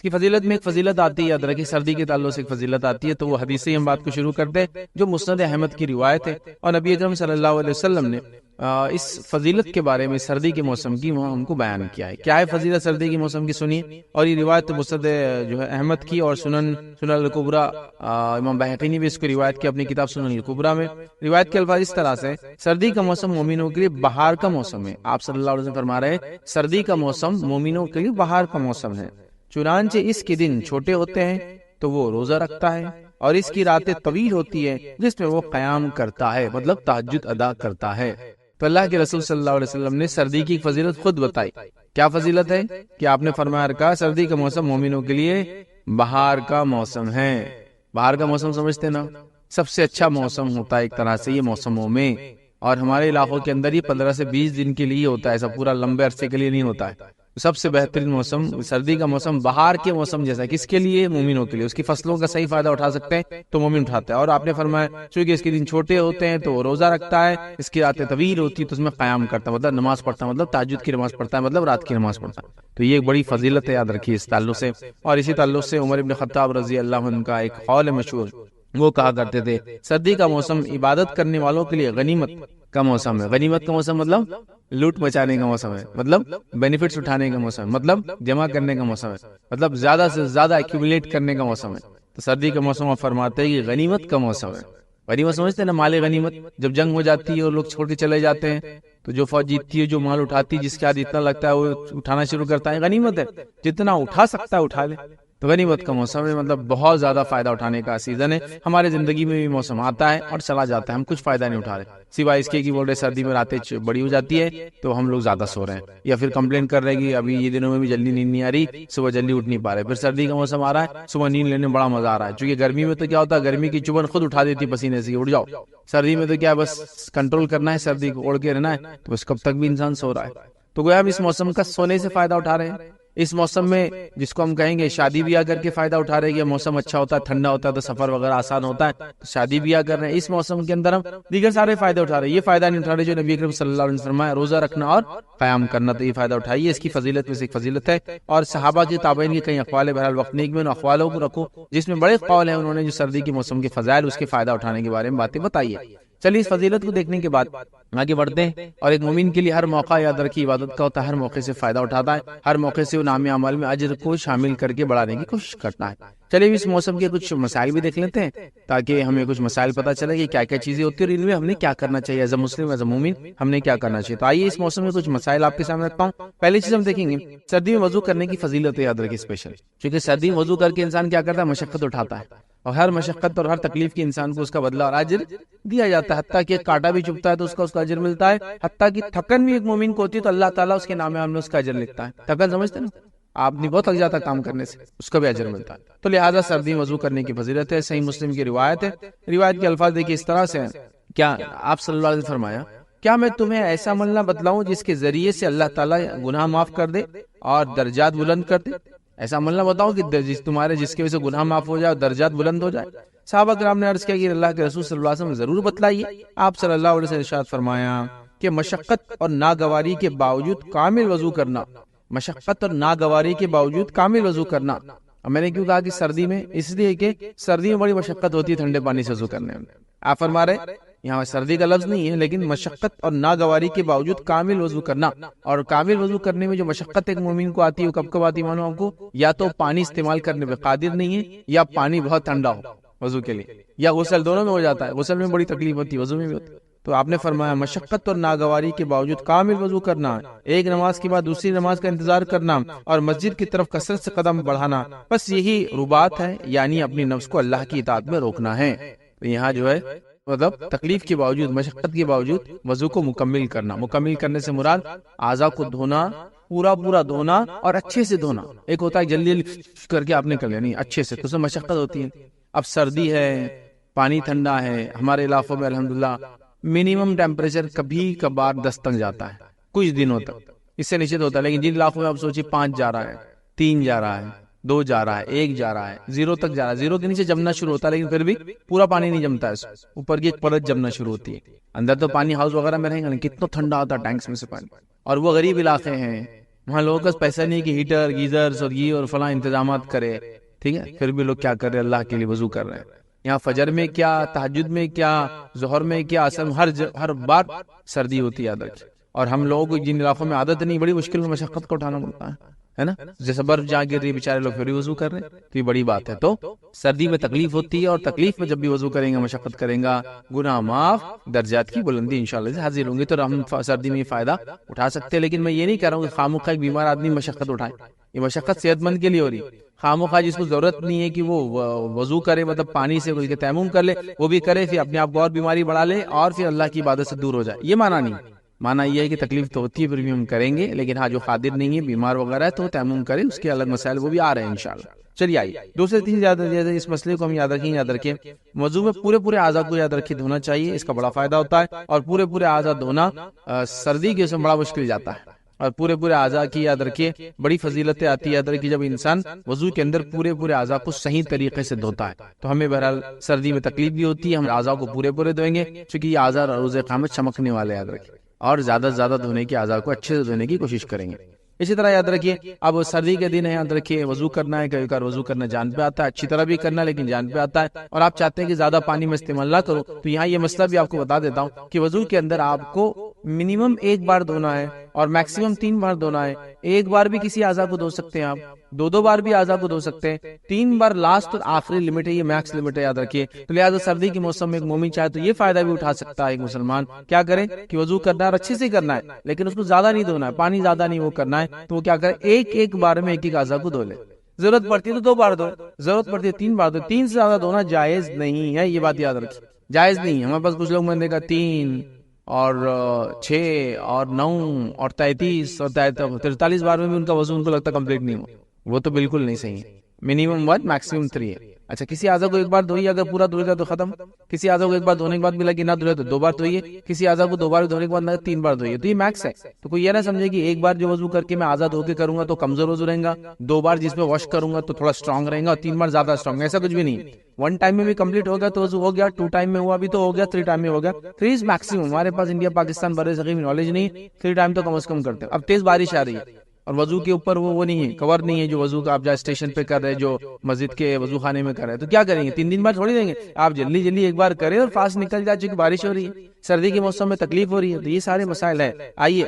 کی فضیلت میں ایک فضیلت آتی ہے، یاد رکھیں سردی کے تعلق سے ایک فضیلت آتی ہے، تو وہ حدیث سے ہی ہم بات کو شروع کرتے ہیں جو مسند احمد کی روایت ہے، اور نبی اکرم صلی اللہ علیہ وسلم نے اس فضیلت کے بارے میں سردی کے موسم کی وہاں ہم کو بیان کیا ہے۔ کیا ہے فضیلت سردی کے موسم کی سنیے، اور یہ روایت مسند جو ہے احمد کی اور سنن الکبریٰ، امام بہقی نے بھی اس کو روایت کی اپنی کتاب سنن الکبریٰ میں۔ روایت کے الفاظ اس طرح سے، سردی کا موسم مومنوں کے لیے بہار کا موسم ہے۔ آپ صلی اللہ علیہ وسلم فرما رہے ہیں سردی کا موسم مومنوں کے لیے بہار کا موسم ہے، چنانچہ اس کے دن چھوٹے ہوتے ہیں تو وہ روزہ رکھتا ہے، اور اس کی راتیں طویل ہوتی ہے جس میں وہ قیام کرتا ہے، مطلب تہجد ادا کرتا ہے۔ تو اللہ کے رسول صلی اللہ علیہ وسلم نے سردی کی فضیلت خود بتائی۔ کیا فضیلت ہے کہ آپ نے فرمایا رکھا سردی کا موسم مومنوں کے لیے بہار کا موسم ہے۔ بہار کا موسم سمجھتے نا، سب سے اچھا موسم ہوتا ہے ایک طرح سے یہ موسموں میں، اور ہمارے علاقوں کے اندر یہ 15 سے 20 دن کے لیے ہوتا ہے، ایسا پورا لمبے عرصے کے لیے نہیں ہوتا ہے۔ سب سے بہترین موسم سردی کا موسم بہار کے موسم جیسا، کس کے لیے؟ مومنوں کے لیے، اس کی فصلوں کا صحیح فائدہ اٹھا سکتے ہیں تو مومن اٹھاتا ہے۔ اور آپ نے فرمایا چونکہ اس کے دن چھوٹے ہوتے ہیں تو وہ روزہ رکھتا ہے، اس کی راتیں طویل ہوتی ہے تو اس میں قیام کرتا ہے، مطلب نماز پڑھتا ہے، مطلب تہجد کی نماز پڑھتا ہے، مطلب رات کی نماز پڑھتا ہے۔ تو یہ ایک بڑی فضیلت ہے، یاد رکھیے اس تعلق سے۔ اور اسی تعلق سے عمر ابن خطاب رضی اللہ عنہ کا ایک قول مشہور، وہ کہا کرتے تھے سردی کا موسم عبادت کرنے والوں کے لیے غنیمت کا موسم ہے۔ غنیمت کا موسم مطلب لوٹ مچانے کا موسم ہے، مطلب بینیفٹس اٹھانے کا موسم ہے، مطلب جمع کرنے کا موسم ہے، مطلب زیادہ سے زیادہ ایکومولیٹ کرنے کا موسم ہے۔ تو سردی کا موسم آپ فرماتے ہیں کہ غنیمت کا موسم ہے۔ غنیمت سمجھتے ہیں نا، مال غنیمت، جب جنگ ہو جاتی ہے اور لوگ چھوڑ کے چلے جاتے ہیں تو جو فوج جیتتی ہے جو مال اٹھاتی ہے، جس کے ہاتھ اتنا لگتا ہے وہ اٹھانا شروع کرتا ہے، غنیمت ہے، جتنا اٹھا سکتا ہے اٹھا لے۔ تو غنیمت کا موسم ہے، مطلب بہت زیادہ فائدہ اٹھانے کا سیزن ہے۔ ہمارے زندگی میں بھی موسم آتا ہے اور چلا جاتا ہے، ہم کچھ فائدہ نہیں اٹھا رہے، سوائے اس کے کہ بول رہے سردی میں راتیں بڑی ہو جاتی ہے تو ہم لوگ زیادہ سو رہے ہیں، یا پھر کمپلین کر رہے ہیں کہ ابھی یہ دنوں میں بھی جلدی نیند نہیں آ رہی، صبح جلدی اٹھ نہیں پا رہے۔ پھر سردی کا موسم آ رہا ہے، صبح نیند لینے میں بڑا مزہ آ رہا ہے، چونکہ گرمی میں تو کیا ہوتا ہے، گرمی کی چبھن خود اٹھا دیتی پسینے سے، اٹھ جاؤ۔ سردی میں تو کیا ہے، بس کنٹرول کرنا ہے، سردی کو اوڑھ کے رہنا ہے، تو بس کب تک بھی انسان سو رہا ہے۔ تو گویا ہم اس موسم کا سونے سے فائدہ اٹھا رہے ہیں۔ اس موسم میں جس کو ہم کہیں گے شادی بیاہ کر کے فائدہ اٹھا رہے ہیں، یہ موسم اچھا ہوتا ہے، ٹھنڈا ہوتا ہے تو سفر وغیرہ آسان ہوتا ہے، تو شادی بیاہ کر رہے ہیں۔ اس موسم کے اندر ہم دیگر سارے فائدے اٹھا رہے ہیں، یہ فائدہ نہیں اٹھا رہے جو نبی اکرم صلی اللہ علیہ وسلم فرمایا روزہ رکھنا اور قیام کرنا، تو یہ فائدہ اٹھائیے، اس کی فضیلت میں سے ایک فضیلت ہے۔ اور صحابہ کی تابعین کے کئی اقوال، بہرحال وقت نہیں کہ میں ان اقوالوں کو رکھوں جس میں بڑے قول ہیں، انہوں نے جو سردی کے موسم کے فضائل، اس کے فائدہ اٹھانے کے بارے میں باتیں بتائی ہے۔ چلیے اس فضیلت کو دیکھنے کے بعد آگے بڑھتے ہیں۔ اور ایک مومن کے لیے ہر موقع یاد رکھیے عبادت کا ہوتا ہے، ہر موقع سے فائدہ اٹھاتا ہے، ہر موقع سے وہ نام اعمال میں اجر کو شامل کر کے بڑھانے کی کوشش کرتا ہے۔ چلیے اس موسم کے کچھ مسائل بھی دیکھ لیتے ہیں تاکہ ہمیں کچھ مسائل پتہ چلے کہ کیا کیا چیزیں ہوتی ہیں اور ان میں ہم نے کیا کرنا چاہیے، as a Muslim, as a مومن ہم نے کیا کرنا چاہیے۔ تو آئیے اس موسم میں کچھ مسائل آپ کے سامنے رکھتا ہوں۔ پہلی چیز ہم دیکھیں گے سردی میں وضو کرنے کی فضیلت ہے، یاد رکھیے اسپیشل، کیونکہ سردی میں وضو کر کے انسان کیا کرتا ہے، مشقت اٹھاتا ہے، اور ہر مشقت اور ہر تکلیف کی انسان کو اس کا بدلہ اور اجر دیا جاتا ہے، حتیٰ کہ ایک کانٹا بھی چبھتا ہے تو اس کا اجر ملتا ہے، حتیٰ کہ تھکن بھی ایک مومن کو ہوتی ہے تو اللہ تعالیٰ اس کے نام میں اس کا اجر لکھتا ہے۔ تھکن سمجھتے ہیں نا، آپ نے بہت تھک جاتا کام کرنے سے، اس کا بھی اجر ملتا ہے۔ تو لہٰذا سردی میں وضو کرنے کی فضیلت ہے، صحیح مسلم کی روایت ہے۔ روایت کے الفاظ دیکھیے اس طرح سے ہیں، کیا آپ صلی اللہ علیہ وسلم فرمایا کیا میں تمہیں ایسا عمل نہ بتلاؤں جس کے ذریعے سے اللہ تعالیٰ گناہ معاف کر دے اور درجات بلند کر دے؟ ایسا عمل نہ بتاؤں کہ جس کی وجہ سے گناہ معاف ہو جائے اور درجات بلند ہو جائے۔ صحابہ کرام نے عرض کیا کہ اللہ کے رسول صلی اللہ علیہ وسلم ضرور بتلائیے۔ آپ صلی اللہ علیہ وسلم ارشاد فرمایا کہ مشقت اور ناگواری کے باوجود کامل وضو کرنا، مشقت اور ناگواری کے باوجود کامل وضو کرنا۔ اب میں نے کیوں کہا کہ سردی میں، اس لیے کہ سردی میں بڑی مشقت ہوتی ہے ٹھنڈے پانی سے وضو کرنے میں۔ آپ فرما رہے یہاں سردی کا لفظ نہیں ہے، لیکن مشقت اور ناگواری کے باوجود کامل وضو کرنا، اور کامل وضو کرنے میں جو مشقت ایک مومن کو آتی ہے وہ کب کب آتی ہے معلوم آپ کو؟ یا تو پانی استعمال کرنے پہ قادر نہیں ہے، یا پانی بہت ٹھنڈا ہو وضو کے لیے، یا غسل، دونوں میں ہو جاتا ہے، غسل میں بڑی تکلیف ہوتی ہے، وضو میں بھی ہوتی ہے۔ تو آپ نے فرمایا مشقت اور ناگواری کے باوجود کامل وضو کرنا، ایک نماز کے بعد دوسری نماز کا انتظار کرنا، اور مسجد کی طرف کثرت سے قدم بڑھانا، بس یہی رباط ہے، یعنی اپنی نفس کو اللہ کی اطاعت میں روکنا ہے۔ تو یہاں جو ہے مطلب تکلیف کے باوجود، مشقت کے باوجود وضو کو مکمل کرنا، مکمل کرنے سے مراد اعضاء کو دھونا، پورا دھونا اور اچھے سے دھونا۔ ایک ہوتا ہے جلدی کر کے آپ نے کر لیا، نہیں اچھے سے، تو اس میں مشقت ہوتی ہے۔ اب سردی ہے، پانی ٹھنڈا ہے، ہمارے علاقوں میں الحمدللہ منیمم ٹیمپریچر کبھی کبھار 10 تک جاتا ہے، کچھ دنوں تک، اس سے نیچے ہوتا ہے، لیکن جن علاقوں میں آپ سوچیے 5 جا رہا ہے، 3 جا رہا ہے، 2 جا رہا ہے، 1 جا رہا ہے، 0 تک جا رہا ہے، 0 کے نیچے جمنا شروع ہوتا ہے، لیکن پھر بھی پورا پانی نہیں جمتا ہے، اوپر کی ایک پرت جمنا شروع ہوتی ہے۔ اندر تو پانی ہاؤس وغیرہ میں رہیں گا، لیکن کتنا ٹھنڈا ہوتا ہے ٹینکس میں سے پانی۔ اور وہ غریب علاقے ہیں وہاں لوگوں کا پیسہ نہیں کہ ہیٹر گیزرز اور یہ اور فلاں انتظامات کرے، ٹھیک ہے، پھر بھی لوگ کیا کر رہے ہیں، اللہ کے لیے وضو کر رہے ہیں۔ یہاں فجر میں کیا، تہجد میں کیا، ظہر میں کیا، اصل ہر بار سردی ہوتی ہے عادت، اور ہم لوگوں کو جن علاقوں میں عادت نہیں، بڑی مشکل میں مشقت کو اٹھانا پڑتا ہے نا، جیسے برف جہاں گر رہی بیچارے لوگ پھر بھی وضو کر رہے ہیں، تو یہ بڑی بات ہے۔ تو سردی میں تکلیف ہوتی ہے، اور تکلیف میں جب بھی وضو کریں گے، مشقت کریں گا، گناہ معاف، درجات کی بلندی انشاءاللہ سے حاصل ہوں گی، تو ہم سردی میں یہ فائدہ اٹھا سکتے ہیں۔ لیکن میں یہ نہیں کہہ رہا ہوں کہ خامخواہ ایک بیمار آدمی مشقت اٹھائے، یہ مشقت صحت مند کے لیے ہو رہی ہے۔ خامخواہ جس کو ضرورت نہیں ہے کہ وہ وضو کرے، مطلب پانی سے کوئی تیمم کر لے، وہ بھی کرے، پھر اپنے آپ کو اور بیماری بڑھا لے، اور پھر اللہ کی عبادت سے دور ہو جائے، یہ معنی نہیں۔ معنی یہ ہے کہ تکلیف تو ہوتی ہے، پھر بھی ہم کریں گے، لیکن ہاں جو قادر نہیں ہے، بیمار وغیرہ ہے، تو تیمم کرے، اس کے الگ مسائل وہ بھی آ رہے ہیں انشاءاللہ۔ چلیے آئیے دوسرے تین اس مسئلے کو ہم یاد رکھیں وضو میں پورے اعضاء کو یاد رکھے دھونا چاہیے، اس کا بڑا فائدہ ہوتا ہے، اور پورے اعضاء دھونا سردی کے سے بڑا مشکل جاتا ہے، اور پورے اعضاء کی یاد رکھیے بڑی فضیلتیں آتی ہے، یاد رکھیے جب انسان وضو کے اندر پورے اعضاء کو صحیح طریقے سے دھوتا ہے، تو ہمیں بہرحال سردی میں تکلیف بھی ہوتی ہے، ہم اعضاء کو پورے دھوئیں گے، چونکہ یہ اعضاء روز قیامت چمکنے والے، یاد رکھیے، اور زیادہ سے زیادہ دھونے کے اعضاء کو اچھے سے دھونے کی کوشش کریں گے۔ اسی طرح یاد رکھیے اب سردی کے دن ہے، یاد رکھیے وضو کرنا ہے، کبھی کبھار وضو کرنا جان پہ آتا ہے، اچھی طرح بھی کرنا لیکن جان پہ آتا ہے، اور آپ چاہتے ہیں کہ زیادہ پانی میں استعمال نہ کرو، تو یہاں یہ مسئلہ بھی آپ کو بتا دیتا ہوں کہ وضو کے اندر آپ کو منیمم 1 بار دھونا ہے، اور میکسیمم 3 بار دھونا ہے۔ 1 بار بھی کسی اعضاء کو دھو سکتے ہیں آپ، 2 بار بھی اعضاء کو دھو سکتے ہیں، 3 بار لاسٹ اور آخری لمٹ ہے، یہ میکس لمٹ ہے، یاد رکھیے۔ تو لہٰذا سردی کے موسم میں ایک مومن چاہے تو یہ فائدہ بھی اٹھا سکتا ہے، ایک مسلمان کیا کرے کہ وضو کرنا ہے اور اچھے سے کرنا ہے، لیکن اس کو زیادہ نہیں دھونا ہے، پانی زیادہ نہیں وہ کرنا ہے، تو وہ کیا کرے ایک بار میں ایک اعضاء کو دھو لے، ضرورت پڑتی ہے تو 2 بار دھو، ضرورت پڑتی ہے 3 بار دھو، 3 سے زیادہ دھونا جائز نہیں ہے، یہ بات یاد رکھیے، جائز نہیں ہے۔ ہمارے پاس کچھ لوگ میں نے دیکھا 3 اور 6 اور 9 اور 33 اور 43 بار میں بھی ان کا وضو ان کو لگتا کمپلیٹ نہیں ہوا، وہ تو بالکل نہیں صحیح ہے۔ منیمم 1 میکسیمم 3 ہے۔ اچھا کسی اعضاء کو 1 بار دھوئیے، اگر پورا دھوئے گا تو ختم، کسی اعضاء کو 1 بار دھونے کے بعد ملا کہ نہ دھوئے تو 2 بار دھوئیے، کسی اعضاء کو 2 بار دھونے کے بعد نہ 3 بار دھوئیے، تو یہ میکس ہے۔ تو کوئی یہ نہ سمجھے کہ 1 بار جو وضو کر کے میں اعضاء دھو کے کروں گا تو کمزور وضو رہیں گا، 2 بار جس میں واش کروں گا تو تھوڑا اسٹرانگ رہیں گا، اور 3 بار زیادہ اسٹرانگ، ایسا کچھ بھی نہیں۔ 1 ٹائم میں بھی کمپلیٹ ہو گیا تو وضو ہو گیا، 2 ٹائم میں ہوا بھی تو ہو گیا، 3 ٹائم میں ہو گیا۔ 3 از میکسیمم، ہمارے پاس انڈیا پاکستان برے صغیر میں نالج نہیں، 3 ٹائم تو کم از کم کرتے ہیں۔ اب تیز بارش آ رہی ہے اور وضو کے اوپر وہ نہیں ہے، کور نہیں ہے جو وضو کا آپ جہاں اسٹیشن پہ کر رہے، جو مسجد کے وضو خانے میں کر رہے، تو کیا کریں گے؟ 3 دن بعد چھوڑی دیں گے؟ آپ جلدی 1 بار کریں اور فاسٹ نکل جائے، چونکہ بارش ہو رہی ہے، سردی کے موسم میں تکلیف ہو رہی ہے، تو یہ سارے مسائل ہیں۔ آئیے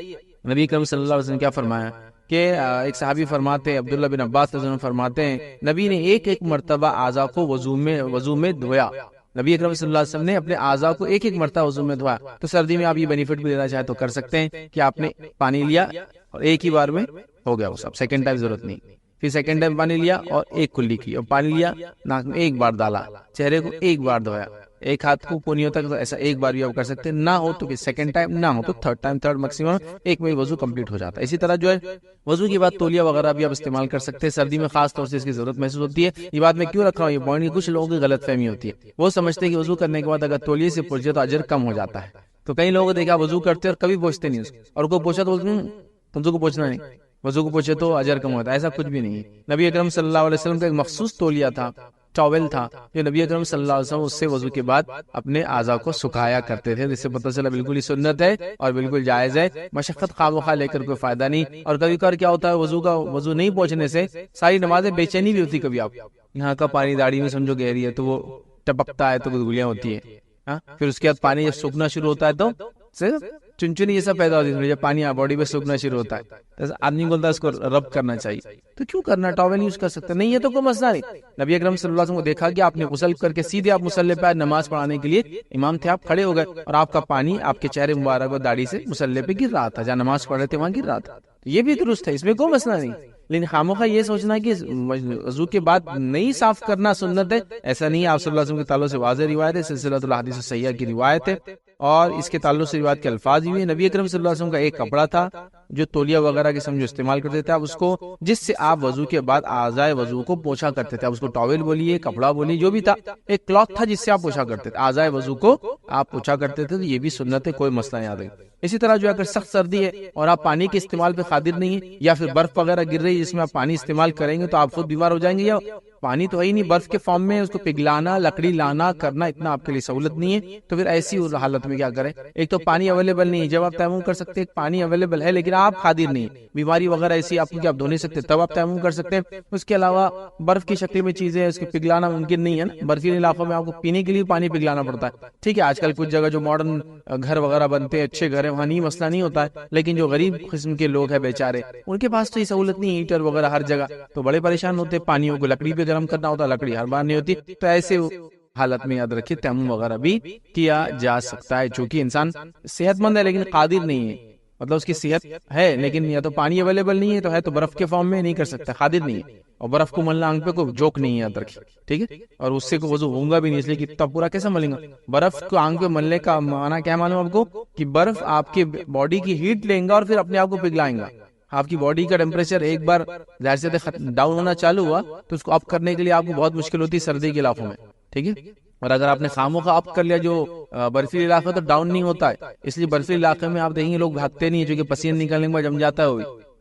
نبی کریم صلی اللہ علیہ وسلم کیا فرمایا کہ ایک صحابی فرماتے ہیں، عبداللہ بن عباس رضی اللہ عنہ فرماتے ہیں، نبی نے ایک مرتبہ اعضاء کو وضو میں دھویا، نبی اکرم صلی اللہ علیہ وسلم نے اپنے اعضاء کو ایک مرتبہ وضو میں دھویا۔ تو سردی میں آپ یہ بینیفٹ بھی لینا چاہے تو کر سکتے ہیں کہ آپ نے پانی لیا اور ایک ہی بار میں ہو گیا وہ سب، سیکنڈ ٹائم ضرورت نہیں، پھر سیکنڈ ٹائم پانی لیا اور ایک کلی کی، اور پانی لیا ناک میں 1 بار ڈالا، چہرے کو 1 بار دھویا، ایک ہاتھ کو پونیوں تک، ایسا 1 بار بھی آپ کر سکتے ہیں، نہ ہو تو پھر سیکنڈ ٹائم، نہ ہو تو تھرڈ میکسیمم، ایک میں وضو کمپلیٹ ہو جاتا ہے۔ اسی طرح جو ہے وضو کے بعد تولیہ وغیرہ بھی آپ استعمال کر سکتے ہیں، سردی میں خاص طور سے اس کی ضرورت محسوس ہوتی ہے۔ یہ بات میں کیوں رکھ رہا ہوں، یہ پوائنٹ کچھ لوگوں کی غلط فہمی ہوتی ہے، وہ سمجھتے ہیں کہ وضو کرنے کے بعد اگر تولیے سے پوچھے تو اجر کم ہو جاتا ہے، تو کئی لوگوں کو دیکھا وضو کرتے اور کبھی پوچھتے نہیں اس کو، اور کو پوچھا تو تم کو پوچھنا نہیں، وضو کو پوچھے تو اجر کم ہوتا ہے، ایسا کچھ بھی نہیں ہے۔ نبی اکرم صلی اللہ علیہ وسلم کا ایک مخصوص تولیہ تھا، ٹاول تھا، جو نبی اکرم صلی اللہ علیہ وسلم اس سے وضو کے بعد اپنے اعضاء کو سکھایا کرتے تھے، جس سے پتہ چلا بالکل ہی سنت ہے اور بالکل جائز ہے، مشقت خواہ مخواہ لے کر کوئی فائدہ نہیں۔ اور کبھی کبھار کیا ہوتا ہے وضو نہیں پہنچنے سے ساری نمازیں بے چینی بھی ہوتی، کبھی آپ یہاں کا پانی داڑھی میں سمجھو گہری ہے تو وہ ٹپکتا ہے تو گدگلیاں ہوتی ہے، پھر اس کے بعد پانی جب سوکھنا شروع ہوتا ہے تو چنچنی یہ سب پیدا ہوتی ہے، جب پانی باڈی پہ سوکھنا شروع ہوتا ہے، آدمی بولتا ہے اس کو رب کرنا چاہیے، تو کیوں کرنا، ٹاول یوز کر سکتے نہیں ہے تو کوئی مسئلہ نہیں۔ نبی اکرم صلی اللہ علیہ وسلم کو دیکھا کہ آپ نے غسل کر کے سیدھے آپ مصلی پہ نماز پڑھانے کے لیے امام تھے، آپ کھڑے ہو گئے اور آپ کا پانی آپ کے چہرے مبارک اور داڑھی سے مصلی پہ گر رہا تھا، جہاں نماز پڑھ رہے تھے وہاں گر رہا تھا، یہ بھی درست ہے، اس میں کوئی مسئلہ نہیں۔ لیکن خامخواہ یہ سوچنا کہ وضو کے بعد نہیں صاف کرنا سنت ہے، ایسا نہیں ہے۔ آپ صلی اللہ علیہ وسلم کے تعلق سے واضح روایت ہے، سلسلہ الاحادیث الصحیحہ کی روایت ہے، اور اس کے تعلق سے روایت کے الفاظ بھی ہیں۔ نبی اکرم صلی اللہ علیہ وسلم کا ایک کپڑا تھا جو تولیہ وغیرہ کے سمجھو استعمال کرتے تھے، آپ اس کو جس سے آپ وضو کے بعد اعضائے وضو کو پوچھا کرتے تھے، آپ اس کو ٹاول بولیے، کپڑا بولیے، جو بھی تھا، ایک کلاتھ تھا جس سے آپ پوچھا کرتے تھے، اعضائے وضو کو آپ پوچھا کرتے تھے، تو یہ بھی سنت ہے، کوئی مسئلہ نہیں آتا۔ اسی طرح جو اگر سخت سردی ہے اور آپ پانی کے استعمال پہ قادر نہیں ہے، یا پھر برف وغیرہ گر رہی ہے جس میں آپ پانی استعمال کریں گے تو آپ خود بیمار ہو جائیں گے، یا پانی تو ہے ہی نہیں، برف کے فارم میں اس کو پگھلانا، لکڑی لانا کرنا اتنا آپ کے لیے سہولت نہیں ہے، تو پھر ایسی حالت میں کیا کریں؟ ایک تو پانی اویلیبل نہیں ہے، جب آپ تیمم کر سکتے ہیں پانی اویلیبل ہے لیکن آپ قادر نہیں، بیماری وغیرہ ایسی آپ کو آپ دھو نہیں سکتے، تب آپ تیمم کر سکتے ہیں۔ اس کے علاوہ برف کی شکل میں چیزیں اس کو پگھلانا ممکن نہیں ہے نا، برفیلے علاقوں میں آپ کو پینے کے لیے پانی پگھلانا پڑتا ہے۔ ٹھیک ہے، آج کل کچھ جگہ جو ماڈرن گھر وغیرہ بنتے ہیں، اچھے گھر ہیں، وہاں نہیں مسئلہ نہیں ہوتا ہے، لیکن جو غریب قسم کے لوگ ہیں بیچارے، ان کے پاس تو یہ سہولت نہیں ہے، ہیٹر وغیرہ ہر جگہ، تو بڑے پریشان ہوتے ہیں، پانیوں کو لکڑی پہ گرم کرنا ہوتا ہے، لکڑی ہر بار نہیں ہوتی، تو ایسے حالت میں یاد رکھیے تیمم وغیرہ بھی کیا جا سکتا ہے، چونکہ انسان صحت مند ہے لیکن قادر نہیں ہے، مطلب اس کی صحت ہے لیکن یا تو پانی اویلیبل نہیں ہے، تو ہے تو برف کے فارم میں نہیں کر سکتا، قادر نہیں ہے، اور برف کو ملنا آنکھ پہ کوئی جوک نہیں ہے یاد رکھیے، ٹھیک ہے، اور اس سے کوئی وضو ہوگا بھی نہیں، اس لیے کہ تب پورا کیسے ملیں گا؟ برف کو آنکھ پہ ملنے کا معنی کیا معلوم آپ کو؟ کہ برف آپ کے باڈی کی ہیٹ لیں گا اور پھر اپنے آپ کو پگھلائیں گا۔ آپ کی باڈی کا ٹیمپریچر ایک بار ظاہر سے ڈاؤن ہونا چالو ہوا تو اس کو اپ کرنے کے لیے آپ کو بہت مشکل ہوتی ہے سردی کے علاقوں میں، ٹھیک ہے، اور اگر آپ نے خاموں کا اپ کر لیا جو برفیلی علاقہ تو ڈاؤن نہیں ہوتا ہے، اس لیے برفیلی علاقے میں آپ دیکھیں گے لوگ بھاگتے نہیں ہیں، جو کہ پسینے نکلنے کے بعد جم جاتا ہے، وہ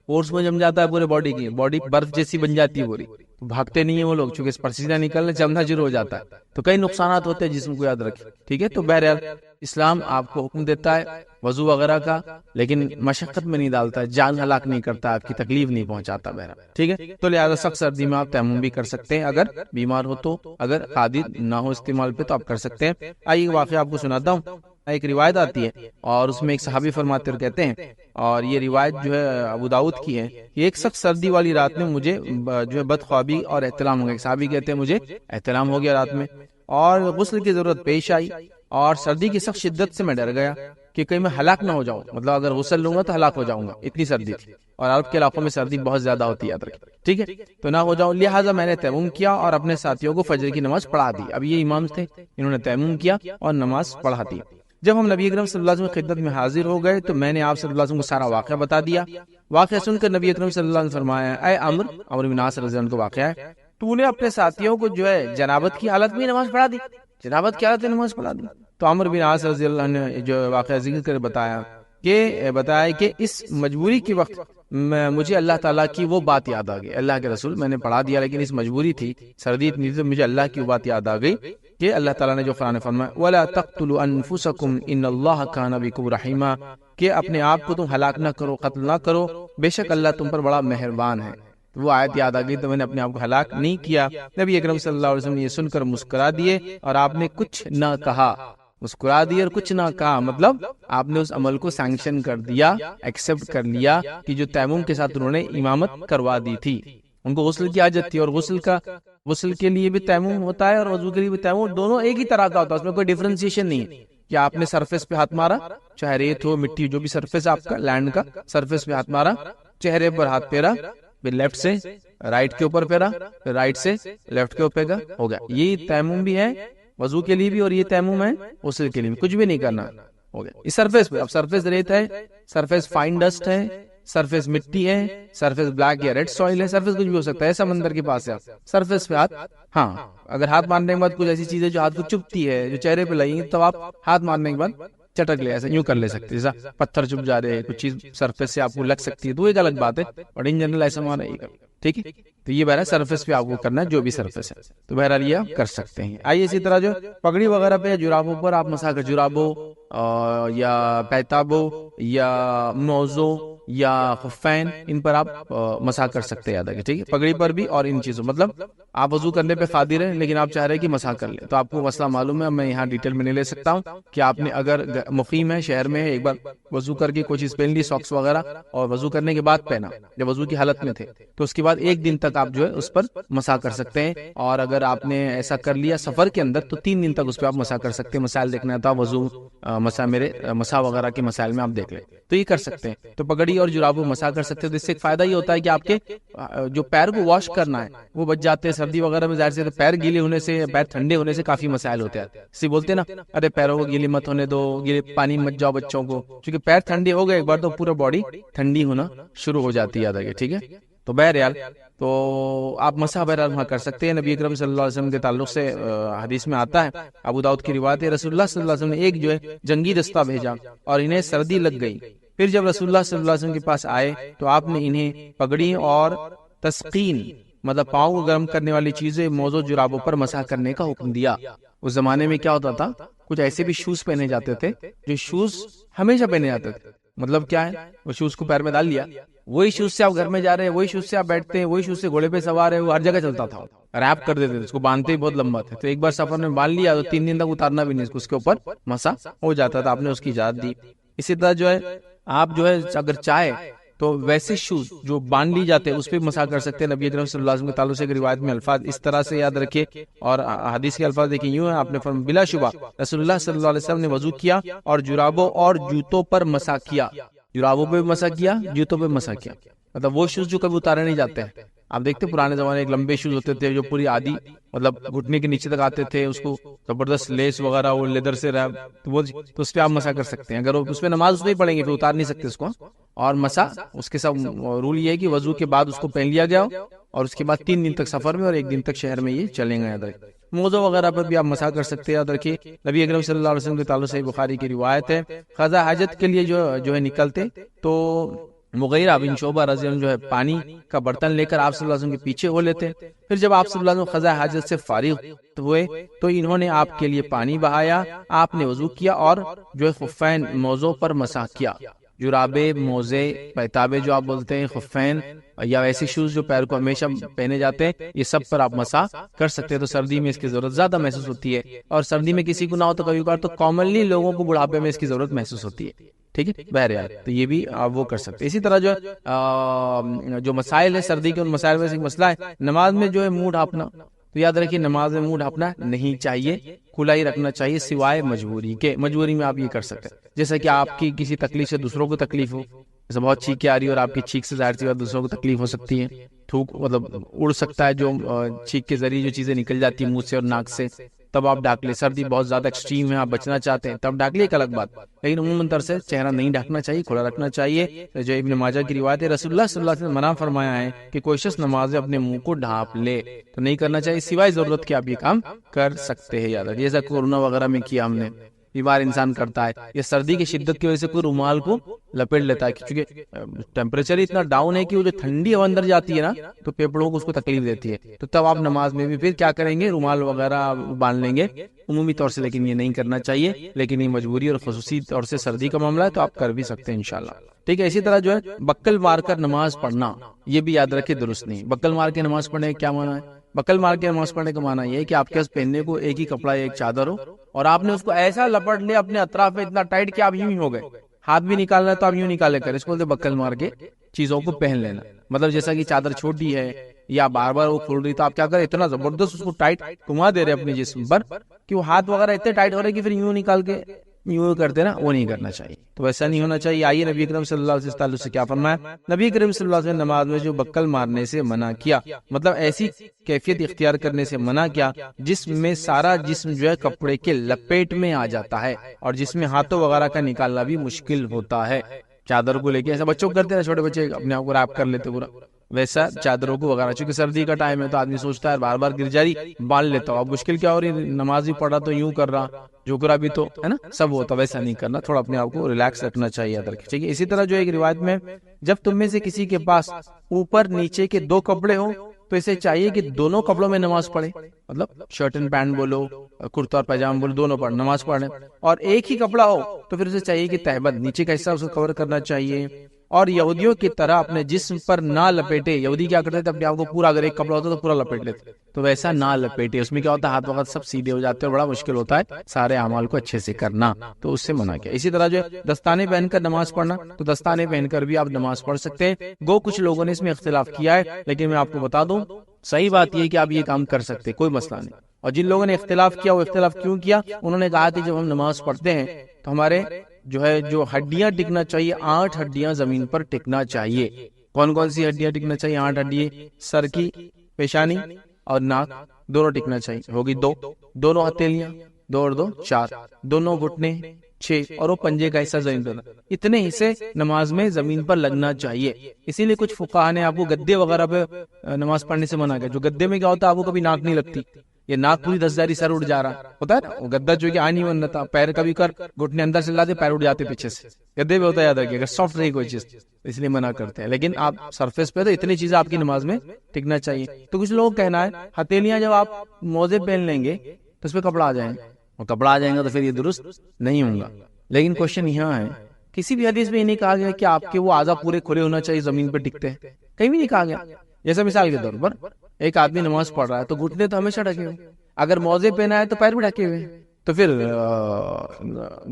فورس میں جم جاتا ہے، پورے باڈی کی باڈی برف جیسی بن جاتی ہے پوری، تو بھاگتے نہیں ہیں وہ لوگ، چونکہ پسینہ نکلنے جمنا شروع ہو جاتا ہے، تو کئی نقصانات ہوتے ہیں جسم کو، یاد رکھیں، ٹھیک ہے۔ تو بہرحال اسلام آپ کو حکم دیتا ہے وضو وغیرہ کا، لیکن مشقت میں نہیں ڈالتا ہے، جان ہلاک نہیں کرتا، آپ کی تکلیف نہیں پہنچاتا، بہرحال ٹھیک ہے۔ تو لہذا سخت سردی میں آپ تیمم بھی کر سکتے ہیں، اگر بیمار ہو تو، اگر قادر نہ ہو استعمال پہ تو آپ کر سکتے ہیں۔ آئیے واقعہ آپ کو سناتا ہوں، ایک روایت آتی ہے اور اس میں ایک صحابی فرماتے اور کہتے ہیں، اور یہ روایت جو ہے ابو داؤد کی ہے، کہ ایک سخت سردی والی رات میں مجھے جو ہے بدخوابی اور احتلام ہو گیا، ایک صحابی کہتے ہیں مجھے احتلام ہو گیا رات میں، اور غسل کی ضرورت پیش آئی، اور سردی کی سخت شدت سے میں ڈر گیا کہ کہیں میں ہلاک نہ ہو جاؤں، مطلب اگر غسل لوں گا تو ہلاک ہو جاؤں گا، اتنی سردی تھی، اور عرب کے علاقوں میں سردی بہت زیادہ ہوتی ہے، یاد رکھیں، ٹھیک ہے، تو نہ ہو جاؤں، لہٰذا میں نے تیمم کیا اور اپنے ساتھیوں کو فجر کی نماز پڑھا دی۔ اب یہ امام تھے، انہوں نے تیمم کیا اور نماز پڑھا دی۔ جب ہم نبی اکرم صلی اللہ علیہ وسلم کی خدمت میں حاضر ہو گئے تو میں نے آپ صلی اللہ علیہ وسلم کو سارا واقعہ بتا دیا۔ واقعہ سن کر نبی اکرم صلی اللہ علیہ وسلم نے فرمایا، اے عمرو بن عاص رضی اللہ عنہ کا واقعہ ہے، تو نے اپنے ساتھیوں کو جو ہے جنابت کی حالت میں نماز پڑھا دی، جنابت کی حالت میں نماز پڑھا دی۔ تو عمرو بن عاص رضی اللہ عنہ نے جو واقعہ ذکر کر بتایا کہ اس مجبوری کے وقت مجھے اللہ تعالیٰ کی وہ بات یاد آ گئی، اللہ کے رسول میں نے پڑھا دیا لیکن اس مجبوری تھی، سردی اتنی تھی، مجھے اللہ کی وہ بات یاد آ گئی کہ اللہ تعالیٰ نے جو قرآن میں فرمایا وَلَا تَقْتُلُوا أَنفُسَكُمْ إِنَّ اللَّهَ كَانَ بِكُمْ رَحِيمًا، کہ اپنے آپ کو تم ہلاک نہ کرو، قتل نہ کرو، بے شک اللہ تم پر بڑا مہربان ہے۔ وہ آیت یاد آ گئی تو میں نے اپنے آپ کو ہلاک نہیں کیا۔ نبی اکرم صلی اللہ علیہ وسلم نے یہ سن کر مسکرا دیے اور آپ نے کچھ نہ کہا، مسکرا دیے اور کچھ نہ کہا، مطلب آپ نے اس عمل کو سینکشن کر دیا، ایکسپٹ کر لیا کہ جو تیمم کے ساتھ انہوں نے امامت کروا دی تھی، ان کو غسل کی حاجت تھی، اور غسل کے لیے بھی تیمم ہوتا ہے اور وضو کے لیے بھی تیمم، دونوں ایک ہی طرح کا ہوتا ہے، اس میں کوئی ڈیفرنسیشن نہیں ہے کہ آپ نے سرفیس پہ ہاتھ مارا، چاہے ریت ہو، مٹی، جو بھی سرفیس آپ کا لینڈ کا، سرفیس پہ ہاتھ مارا، چہرے پر ہاتھ پھیرا، پھر لیفٹ سے رائٹ کے اوپر پھیرا، پھر رائٹ سے لیفٹ کے اوپر ہو گیا، یہ تیمم بھی ہے وضو کے لیے بھی، اور یہ تیمم ہے غسل کے لیے بھی، کچھ بھی نہیں کرنا، ہو گیا اس سرفیس پہ۔ اب سرفیس ریت ہے، سرفیس فائن ڈسٹ ہے، سرفیس مٹی ہے، سرفیس بلیک یا ریڈ سوئل ہے، سرفیس کچھ بھی ہو سکتا ہے، سمندر کے پاس ہے، سرفیس پہ ہاتھ، ہاں اگر ہاتھ مارنے کے بعد کچھ ایسی چیزیں جو ہاتھ کو چپتی ہے، جو چہرے پہ لگیں گی، تو آپ ہاتھ مارنے کے بعد چٹک لے، ایسا یوں کر لے سکتے، جیسا پتھر چپ جا رہے ہیں، کچھ چیز سرفیس سے آپ کو لگ سکتی ہے تو ایک الگ بات ہے، اور ان جنرل ایسا مارنا ہی کر، ٹھیک ہے، تو یہ بہرحال سرفیس پہ آپ کو کرنا ہے، جو بھی سرفیس ہے، تو بہرحال یہ آپ کر سکتے ہیں۔ آئیے اسی طرح جو پگڑی وغیرہ پہ، جرابوں پر آپ مسا کر، جرابوں یا پیتابوں یا موزوں یا خفین، ان پر آپ مسا کر سکتے ہیں، یاد رکھیں، ٹھیک ہے، پگڑی پر بھی اور ان چیزوں، مطلب آپ وضو کرنے پہ قادر ہیں لیکن آپ چاہ رہے ہیں کہ مسا کر لیں، تو آپ کو مسئلہ معلوم ہے، میں یہاں ڈیٹیل میں نہیں لے سکتا ہوں کہ آپ نے اگر مقیم ہے، شہر میں ہے، ایک بار وضو کر کے کوئی چیز پہن لی، ساکس وغیرہ، اور وضو کرنے کے بعد پہنا، جب وضو کی حالت میں تھے، تو اس کے بعد ایک دن تک آپ جو ہے اس پر مسا کر سکتے ہیں، اور اگر آپ نے ایسا کر لیا سفر کے اندر تو 3 دن تک اس پہ آپ مسا کر سکتے ہیں۔ مسائل دیکھنا تھا وضو مسا وغیرہ کے مسائل میں آپ دیکھ لیں تو یہ کر سکتے ہیں، تو پگڑی اور جرابوں مسا کر سکتے ہیں، تو اس سے ایک فائدہ یہ ہوتا ہے کہ آپ کے جو پیر کو واش کرنا ہے وہ بچ جاتے ہیں، سردی وغیرہ میں ظاہر سے پیر گیلے ہونے سے، پیر ٹھنڈے ہونے سے کافی مسائل ہوتے ہیں، اسی بولتے ہیں نا، ارے پیروں کو گیلی مت ہونے دو، گیلے پانی مت جاؤ بچوں کو، کیونکہ پیر ٹھنڈے ہو گئے ایک بار تو پورا باڈی ٹھنڈی ہونا شروع ہو جاتی ہے، یاد رکھیے، ٹھیک ہے، تو بہرحال تو آپ مسح بہرحال وہاں کر سکتے ہیں۔ نبی اکرم صلی اللہ علیہ وسلم کے تعلق سے حدیث میں آتا ہے، ابو داؤد کی روایت ہے، رسول اللہ صلی اللہ علیہ وسلم نے ایک جو ہے جنگی دستہ بھیجا اور انہیں سردی لگ گئی، پھر جب رسول اللہ صلی اللہ علیہ وسلم کے پاس آئے تو آپ نے انہیں پگڑی اور تسقین مطلب پاؤں کو گرم کرنے والی چیزیں موزوں جرابوں پر مسح کرنے کا حکم دیا۔ اس زمانے میں کیا ہوتا تھا، کچھ ایسے بھی شوز پہنے جاتے تھے جو شوز ہمیشہ پہنے جاتے تھے، مطلب کیا ہے، وہ شوز کو پیر میں ڈال لیا، وہی شوز سے آپ گھر میں جا رہے ہیں، وہی شوز سے آپ بیٹھتے ہیں، وہی شوز سے گھوڑے پہ سوار ہے، وہ ہر جگہ چلتا تھا، ریپ کر دیتے تھے اس کو، باندھتے ہی بہت لمبا تھا، تو ایک بار سفر میں باندھ لیا تو 3 دن تک اتارنا بھی نہیں، اس کے اوپر مسح ہو جاتا تھا، آپ نے اس کی اجازت دی۔ اسی طرح جو ہے آپ جو ہے اگر چاہے تو ویسے شوز جو باندھ لی جاتے ہیں اس پہ مسح کر سکتے ہیں۔ نبی اکرم صلی اللہ علیہ وسلم کے تعلق سے ایک روایت میں الفاظ اس طرح سے یاد رکھے، اور حدیث کے الفاظ دیکھیں یوں ہیں، آپ نے فرمایا بلا شبہ رسول اللہ صلی اللہ علیہ وسلم نے وضو کیا اور جرابوں اور جوتوں پر مسح کیا، جرابوں پہ بھی مسح کیا، جوتوں پہ مسح کیا، مطلب وہ شوز جو کبھی اتارے نہیں جاتے ہیں۔ آپ دیکھتے پرانے زمانے ایک لمبے شوز ہوتے تھے جو پوری آدھی مطلب گھٹنے کے نیچے تک آتے تھے، اس کو زبردست لیس وغیرہ وہ لیدر سے تو اس پہ آپ مسح کر سکتے ہیں، اگر اس پہ نماز نہیں پڑھیں گے پھر اتار نہیں سکتے اس کو، اور مسح اس کے ساتھ رول یہ ہے کہ وضو کے بعد اس کو پہن لیا گیا اور اس کے بعد 3 دن تک سفر میں اور 1 دن تک شہر میں یہ چلیں گے۔ یاد رکھیں موزوں وغیرہ پر بھی آپ مسح کر سکتے ہیں۔ یاد رکھیے نبی اکرم صلی اللہ علیہ وسلم کے تعلق سے بخاری کی روایت ہے، قضاء حاجت کے لیے جو ہے نکلتے تو مغیرہ بن شعبہ رضی اللہ عنہ جو ہے پانی کا برتن لے کر آپ صلی اللہ علیہ وسلم کے پیچھے ہو لیتے، پھر جب آپ صلی اللہ علیہ وسلم قضاء حاجت سے فارغ ہوئے تو انہوں نے آپ کے لیے پانی بہایا، آپ نے وضو کیا اور جو ہے خفین موزوں پر مسح کیا۔ جرابے، موزے، پیتابے جو آپ بولتے ہیں، خفین یا ایسے شوز جو پیر کو ہمیشہ پہنے جاتے ہیں، یہ سب پر آپ مسح کر سکتے ہیں۔ تو سردی میں اس کی ضرورت زیادہ محسوس ہوتی ہے، اور سردی میں کسی کو نہ ہو تو کبھی کبھار تو کامنلی لوگوں کو بڑھاپے میں اس کی ضرورت محسوس ہوتی ہے، ٹھیک ہے بہرحال، تو یہ بھی آپ وہ کر سکتے ہیں۔ اسی طرح جو مسائل ہے سردی کے، ان مسائل میں سے ایک مسئلہ ہے نماز میں جو ہے منہ ڈھانپنا، تو یاد رکھیے نماز میں منہ ڈھانپنا نہیں چاہیے، کھلا ہی رکھنا چاہیے سوائے مجبوری کے۔ مجبوری میں آپ یہ کر سکتے ہیں، جیسا کہ آپ کی کسی تکلیف سے دوسروں کو تکلیف ہو، جیسے بہت چھینکیں آ رہی ہے اور آپ کی چھینک سے ظاہر سی بات دوسروں کو تکلیف ہو سکتی ہے، تھوک مطلب اڑ سکتا ہے، جو چھینک کے ذریعے جو چیزیں نکل جاتی ہیں منہ سے اور ناک سے، تب آپ ڈھانک لیں۔ سردی بہت زیادہ ایکسٹریم ہے، آپ بچنا چاہتے ہیں تب ڈھانک لیں، ایک الگ بات، لیکن عموماً طور سے چہرہ نہیں ڈھانکنا چاہیے، کھلا رکھنا چاہیے۔ جو ابن ماجہ کی روایت ہے، رسول اللہ صلی اللہ علیہ وسلم نے منع فرمایا ہے کہ کوئی شخص نماز میں اپنے منہ کو ڈھانپ لے، تو نہیں کرنا چاہیے، سوائے ضرورت کے آپ یہ کام کر سکتے ہیں۔ یاد رکھیے جیسا کورونا وغیرہ میں کیا ہم نے، بیمار انسان کرتا ہے، یہ سردی کی شدت کی وجہ سے کوئی رومال کو لپیٹ لیتا ہے، کیونکہ ٹیمپریچر اتنا ڈاؤن ہے کہ وہ جو ٹھنڈی ہوا اندر جاتی ہے نا تو پھیپڑوں کو اس کو تکلیف دیتی ہے، تو تب آپ نماز میں بھی پھر کیا کریں گے، رومال وغیرہ باندھ لیں گے عمومی طور سے، لیکن یہ نہیں کرنا چاہیے، لیکن یہ مجبوری اور خصوصی طور سے سردی کا معاملہ ہے تو آپ کر بھی سکتے ہیں انشاءاللہ، ٹھیک ہے۔ اسی طرح جو ہے بکل مار کر نماز پڑھنا، یہ بھی یاد رکھے درست نہیں۔ بکل مار کے نماز پڑھنے کا کیا معنی ہے؟ بکل مار کے نماز پڑھنے کا معنی یہ ہے کہ آپ کے پاس پہننے کو ایک ہی کپڑا یا ایک چادر ہو اور آپ نے اس کو ایسا لپٹ لیا اپنے اطراف میں اتنا ٹائٹ کہ آپ یوں ہی ہو گئے، ہاتھ بھی نکالنا ہے تو آپ یوں نکالے کر، اس کو بولتے بکل مار کے چیزوں کو پہن لینا، مطلب جیسا کہ چادر چھوٹی ہے یا بار بار وہ کھل رہی تو آپ کیا کریں، اتنا زبردست اس کو ٹائٹ گھما دے رہے اپنے جسم پر کہ وہ ہاتھ وغیرہ اتنے ٹائٹ ہو رہے کہ پھر یوں نکال کے یوں کرتے نا، وہ نہیں کرنا چاہیے، تو ویسا نہیں ہونا چاہیے۔ آئیے نبی اکرم صلی اللہ علیہ وسلم سے کیا فرمایا، نبی اکرم صلی اللہ علیہ وسلم نے نماز میں جو بکل مارنے سے منع کیا، مطلب ایسی کیفیت اختیار کرنے سے منع کیا جس میں سارا جسم جو ہے کپڑے کے لپیٹ میں آ جاتا ہے اور جس میں ہاتھوں وغیرہ کا نکالنا بھی مشکل ہوتا ہے۔ چادر کو لے کے ایسا بچوں کو کرتے ہیں، چھوٹے بچے اپنے آپ کو ریپ کر لیتے پورا، ویسا چادروں کو وغیرہ، چونکہ سردی کا ٹائم ہے تو آدمی سوچتا ہے بار بار گر جا رہی باندھ لیتا ہوں، اب مشکل کیا ہو رہی، نماز ہی پڑھا تو یوں کر رہا، جھک رہا بھی تو ہے نا، سب ہوتا، ویسا نہیں کرنا، تھوڑا اپنے آپ کو ریلیکس رکھنا چاہیے۔ ٹھیک ہے، اسی طرح جو ایک روایت میں جب تم میں سے کسی کے پاس اوپر نیچے کے 2 کپڑے ہوں تو اسے چاہیے کہ دونوں کپڑوں میں نماز پڑھے، مطلب شرٹ اینڈ پینٹ بولو، کرتا اور پیجامہ بولو، دونوں پر نماز پڑھیں، اور ایک ہی کپڑا ہو تو پھر اسے چاہیے کہ تہبند نیچے کا حصہ اسے کور کرنا چاہیے، اور یہودیوں کی طرح اپنے جسم پر نہ لپیٹے۔ یہودی کیا کرتے تھے، اپنے آپ کو پورا، اگر ایک کپڑا ہوتا تو پورا لپیٹ لیتے، تو ویسا نہ لپیٹے، اس میں کیا ہوتا ہے ہاتھ وقت سب سیدھے ہو جاتے ہیں اور بڑا مشکل ہوتا ہے سارے اعمال کو اچھے سے کرنا، تو اس سے منع کیا۔ اسی طرح جو ہے دستانے پہن کر نماز پڑھنا، تو دستانے پہن کر بھی آپ نماز پڑھ سکتے ہیں، گو کچھ لوگوں نے اس میں اختلاف کیا ہے، لیکن میں آپ کو بتا دوں صحیح بات یہ ہے کہ آپ یہ کام کر سکتے، کوئی مسئلہ نہیں۔ اور جن لوگوں نے اختلاف کیا وہ اختلاف کیوں کیا، انہوں نے کہا کہ جب ہم نماز پڑھتے ہیں تو ہمارے جو ہڈیاں ٹکنا چاہیے، 8 ہڈیاں زمین پر ٹکنا چاہیے۔ کون کون سی ہڈیاں ٹکنا چاہیے؟ 8 ہڈیاں، سر کی، پیشانی اور ناک دونوں ٹکنا چاہیے، ہوگی 2، دونوں ہتھیلیاں 2 اور 2 4، دونوں گھٹنے 6، اور وہ پنجے کا حصہ زمین پر، اتنے حصے نماز میں زمین پر لگنا چاہیے۔ اسی لیے کچھ فقہا نے آپ کو گدے وغیرہ پہ نماز پڑھنے سے منع کیا، جو گدے میں کیا ہوتا ہے آپ کو کبھی ناک نہیں لگتی، یہ ناک پوری 10,000 سر اٹھ جا رہا ہوتا ہے نا, وہ گدا جو کہ آنی بن رہا, پیر کبھی کر گھٹنے اندر سے لاتے پیر اٹھ جاتے پیچھے سے, گدے میں ہوتا ہے یاد رکھیے, اگر سافٹ رہی کوئی چیز اس لیے منع کرتے ہیں. لیکن آپ سرفیس پہ تو اتنی چیزیں آپ کی نماز میں ٹکنا چاہیے. تو کچھ لوگ کہنا ہے ہتھیلیاں جب آپ موزے پہن لیں گے تو اس پہ کپڑا آ جائیں گے, اور کپڑا آ جائیں گا تو پھر یہ درست نہیں ہوگا. لیکن کوشچن یہاں ہے, کسی بھی حدیث میں یہ نہیں کہا گیا کہ آپ کے وہ اعضاء پورے کھلے ہونا چاہیے زمین پہ ٹکتے ہیں, کہیں بھی نہیں کہا گیا. جیسے مثال کے طور پر ایک آدمی نماز پڑھ رہا ہے تو گھٹنے تو ہمیشہ ڈھکے ہوئے, اگر موزے پہنا ہے تو پیر بھی ڈھکے ہوئے, تو پھر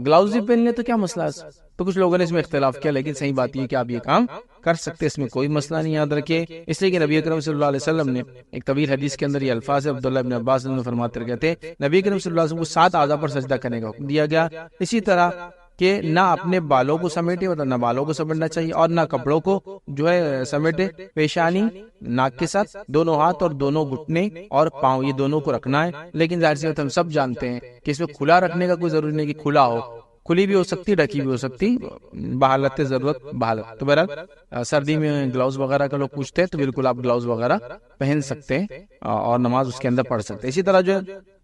گلاؤز بھی پہن لیں تو کیا مسئلہ ہے؟ تو کچھ لوگوں نے اس میں اختلاف کیا, لیکن صحیح بات یہ کہ آپ یہ کام کر سکتے, اس میں کوئی مسئلہ نہیں. یاد رکھیے اس لیے کہ نبی اکرم صلی اللہ علیہ وسلم نے ایک طویل حدیث کے اندر یہ الفاظ عبداللہ ابن عباس نے فرماتے رہے تھے, نبی اکرم صلی اللہ علیہ وسلم کو 7 اعضاء پر سجدہ کرنے کا حکم دیا گیا. اسی طرح کہ نہ اپنے بالوں کو سمیٹے, مطلب نہ بالوں کو سمیٹنا چاہیے, اور نہ کپڑوں کو جو ہے سمیٹے. پیشانی ناک کے ساتھ, دونوں ہاتھ اور دونوں گھٹنے اور پاؤں یہ دونوں کو رکھنا ہے. لیکن ظاہر سی بات ہم سب جانتے ہیں کہ اس میں کھلا رکھنے کا کوئی ضروری نہیں کہ کھلا ہو, کھلی بھی ہو سکتی, ڈھکی بھی ہو سکتی, بحالت ضرورت بحالت. تو بہرحال سردی میں گلاؤز وغیرہ کا لوگ پوچھتے ہیں تو بالکل آپ گلاؤز وغیرہ پہن سکتے ہیں اور نماز اس کے اندر پڑھ سکتے ہیں. اسی طرح جو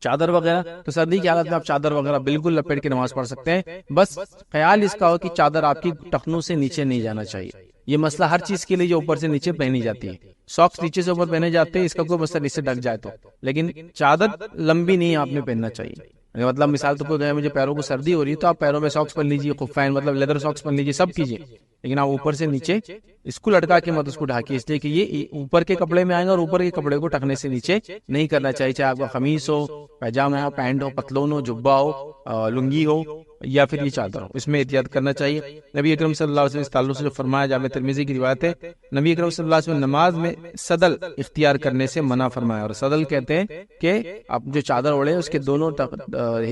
چادر وغیرہ, تو سردی کی حالت میں آپ چادر وغیرہ بالکل لپیٹ کے نماز پڑھ سکتے ہیں. بس خیال اس کا ہو کہ چادر آپ کی ٹخنوں سے نیچے نہیں جانا چاہیے. یہ مسئلہ ہر چیز کے لیے جو اوپر سے نیچے پہنی جاتی ہے, ساکس نیچے سے اوپر پہنے جاتے ہیں, اس کا کوئی مسئلہ نیچے ڈھک جائے تو, لیکن چادر لمبی نہیں آپ نے پہننا چاہیے. مطلب مثال تو کوئی مجھے پیروں کو سردی ہو رہی ہے تو آپ پیروں میں ساکس پہن لیجیے, خفین مطلب لیدر ساکس پہن لیجیے, سب کیجیے, لیکن آپ اوپر سے نیچے اس کو لٹکا کے مت اس کو ڈھاکیے, اس لیے کہ یہ اوپر کے کپڑے میں آئیں گا اور اوپر کے کپڑے کو ٹکنے سے نیچے نہیں کرنا چاہیے. چاہے آپ کا قمیص ہو, پیجامہ ہو, پینٹ ہو, پتلون ہو, جبہ ہو, لنگی ہو یا پھر یہ چادر ہو, اس میں احتیاط کرنا چاہیے. نبی اکرم صلی اللہ علیہ وسلم اس تعلق سے جو فرمایا, جامع ترمذی کی روایت ہے, نبی اکرم صلی اللہ علیہ وسلم نماز میں صدل اختیار کرنے سے منع فرمایا. اور صدل کہتے ہیں کہ آپ جو چادر اوڑے اس کے دونوں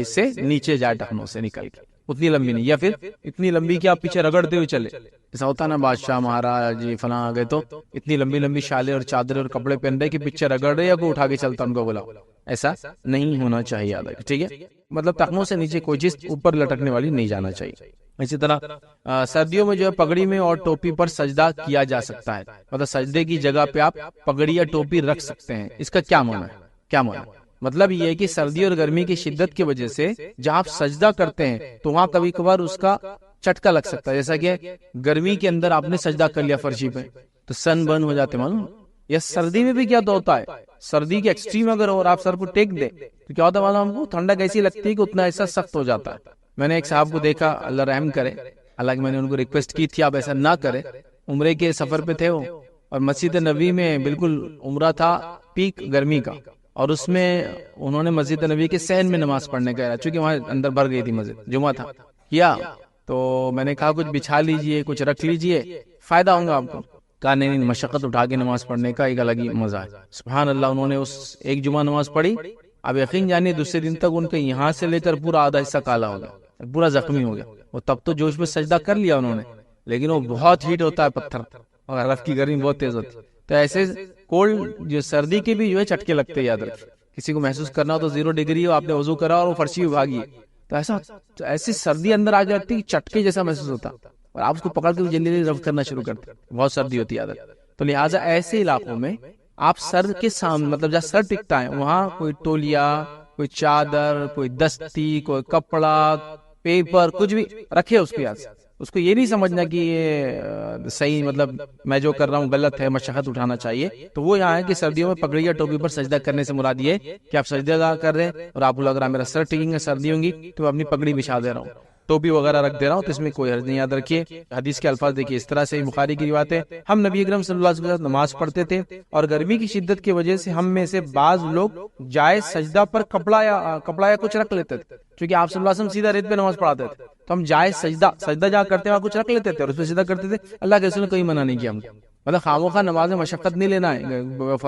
حصے نیچے جائے ٹخنوں سے نکل کے, اتنی لمبی نہیں, یا پھر اتنی لمبی کہ آپ پیچھے رگڑتے ہوئے چلے. ایسا ہوتا نا بادشاہ مہاراج جی فلاں آ گئے تو اتنی لمبی لمبی شالیں اور چادریں اور کپڑے پہن رہے کہ پیچھے رگڑ رہے یا کوئی اٹھا کے چلتا ان کو بلاؤ, ایسا نہیں ہونا چاہیے. یاد رکھیں, ٹھیک ہے, مطلب ٹخنوں سے نیچے کوئی چیز اوپر لٹکنے والی نہیں جانا چاہیے. اسی طرح سردیوں میں جو ہے پگڑی میں اور ٹوپی پر سجدہ کیا جا سکتا ہے, مطلب سجدے کی جگہ پہ آپ پگڑی یا ٹوپی رکھ سکتے ہیں. اس کا کیا معنی ہے, کیا معنی ہے؟ مطلب یہ ہے کہ سردی اور گرمی کی شدت کی وجہ سے جہاں آپ سجدہ کرتے ہیں تو وہاں کبھی کبھار اس کا چٹکا لگ سکتا ہے. جیسا کہ گرمی کے اندر آپ نے سجدہ کر لیا فرشی پہ تو سن برن ہو جاتے معلوم. یا سردی میں بھی کیا تو ہوتا ہے, سردی کے ایکسٹریم اگر اور آپ سر کو ٹیک دیں تو کیا ہوتا ہے معلوم, ہم کو ٹھنڈک ایسی لگتی ہے کہ اتنا ایسا سخت ہو جاتا ہے. میں نے ایک صاحب کو دیکھا, اللہ رحم کرے, حالانکہ میں نے ان کو ریکویسٹ کی تھی آپ ایسا نہ کریں, عمرے کے سفر پہ تھے وہ, اور مسجد نبوی میں بالکل عمرہ تھا پیک گرمی کا, اور اس میں انہوں نے مسجد نبوی کے صحن میں نماز پڑھنے کا, چونکہ وہاں اندر بھر گئی تھی مسجد, جمعہ تھا کیا, تو میں نے کہا کچھ بچھا لیجئے, کچھ رکھ لیجئے, فائدہ ہوگا آپ کو. کہا نہیں, مشقت اٹھا کے نماز پڑھنے کا ایک الگ ہی مزہ ہے. سبحان اللہ, انہوں نے اس ایک جمعہ نماز پڑھی, اب یقین جانیے دوسرے دن تک ان کے یہاں سے لے کر پورا آدھا حصہ کالا ہو گیا, پورا زخمی ہو گیا. وہ تب تو جوش میں سجدہ کر لیا انہوں نے, لیکن وہ بہت ہیٹ ہوتا ہے پتھر, اور عرف کی گرمی بہت تیز ہوتی ہے. تو ایسے کولڈ جو سردی کے بھی جو ہے چٹکے لگتے, یاد رکھیں. کسی کو محسوس کرنا ہو تو 0 ڈگری ہو, آپ نے وضو کرا اور وہ فرشی بھاگی, تو ایسی سردی اندر آ جاتی ہے چٹکے جیسا محسوس ہوتا, اور آپ اس کو پکڑ کے جلدی جلدی رفع کرنا شروع کرتے, بہت سردی ہوتی ہے. تو لہٰذا ایسے علاقوں میں آپ سر کے سامنے, مطلب جہاں سر ٹکتا ہے وہاں کوئی تولیہ, کوئی چادر, کوئی دستی, کوئی کپڑا, پیپر, کچھ بھی رکھے اس کے ہاتھ. اس کو یہ نہیں سمجھنا کہ یہ صحیح, مطلب میں جو کر رہا ہوں غلط ہے, مشقت اٹھانا چاہیے. تو وہ یہاں ہے کہ سردیوں میں پگڑی یا ٹوپی پر سجدہ کرنے سے مراد یہ کہ آپ سجدہ کر رہے ہیں اور آپ کو لگ رہا ہے میرا سر ٹکیں گے, سردی ہوں گی, تو میں اپنی پگڑی بچھا دے رہا ہوں, ٹوپی وغیرہ رکھ دے رہا ہوں, تو اس میں کوئی حرج نہیں. یاد رکھیے حدیث کے الفاظ دیکھیے اس طرح سے, بخاری کی روایت ہے, ہم نبی اکرم صلی اللہ علیہ وسلم نماز پڑھتے تھے اور گرمی کی شدت کی وجہ سے ہم میں سے بعض لوگ جائز سجدہ پر کپڑا یا کچھ رکھ لیتے تھے, کیونکہ آپ صلی اللہ علیہ وسلم سیدھا ریت پہ نماز پڑھاتے تھے, تو ہم جائز سجدہ جہاں کرتے ہیں وہاں کچھ رکھ لیتے تھے اور اس پہ سجدہ کرتے تھے. اللہ کے رسول نے کوئی منع نہیں کیا ہم کو, مطلب خاموخواہ نماز میں مشقت نہیں لینا ہے.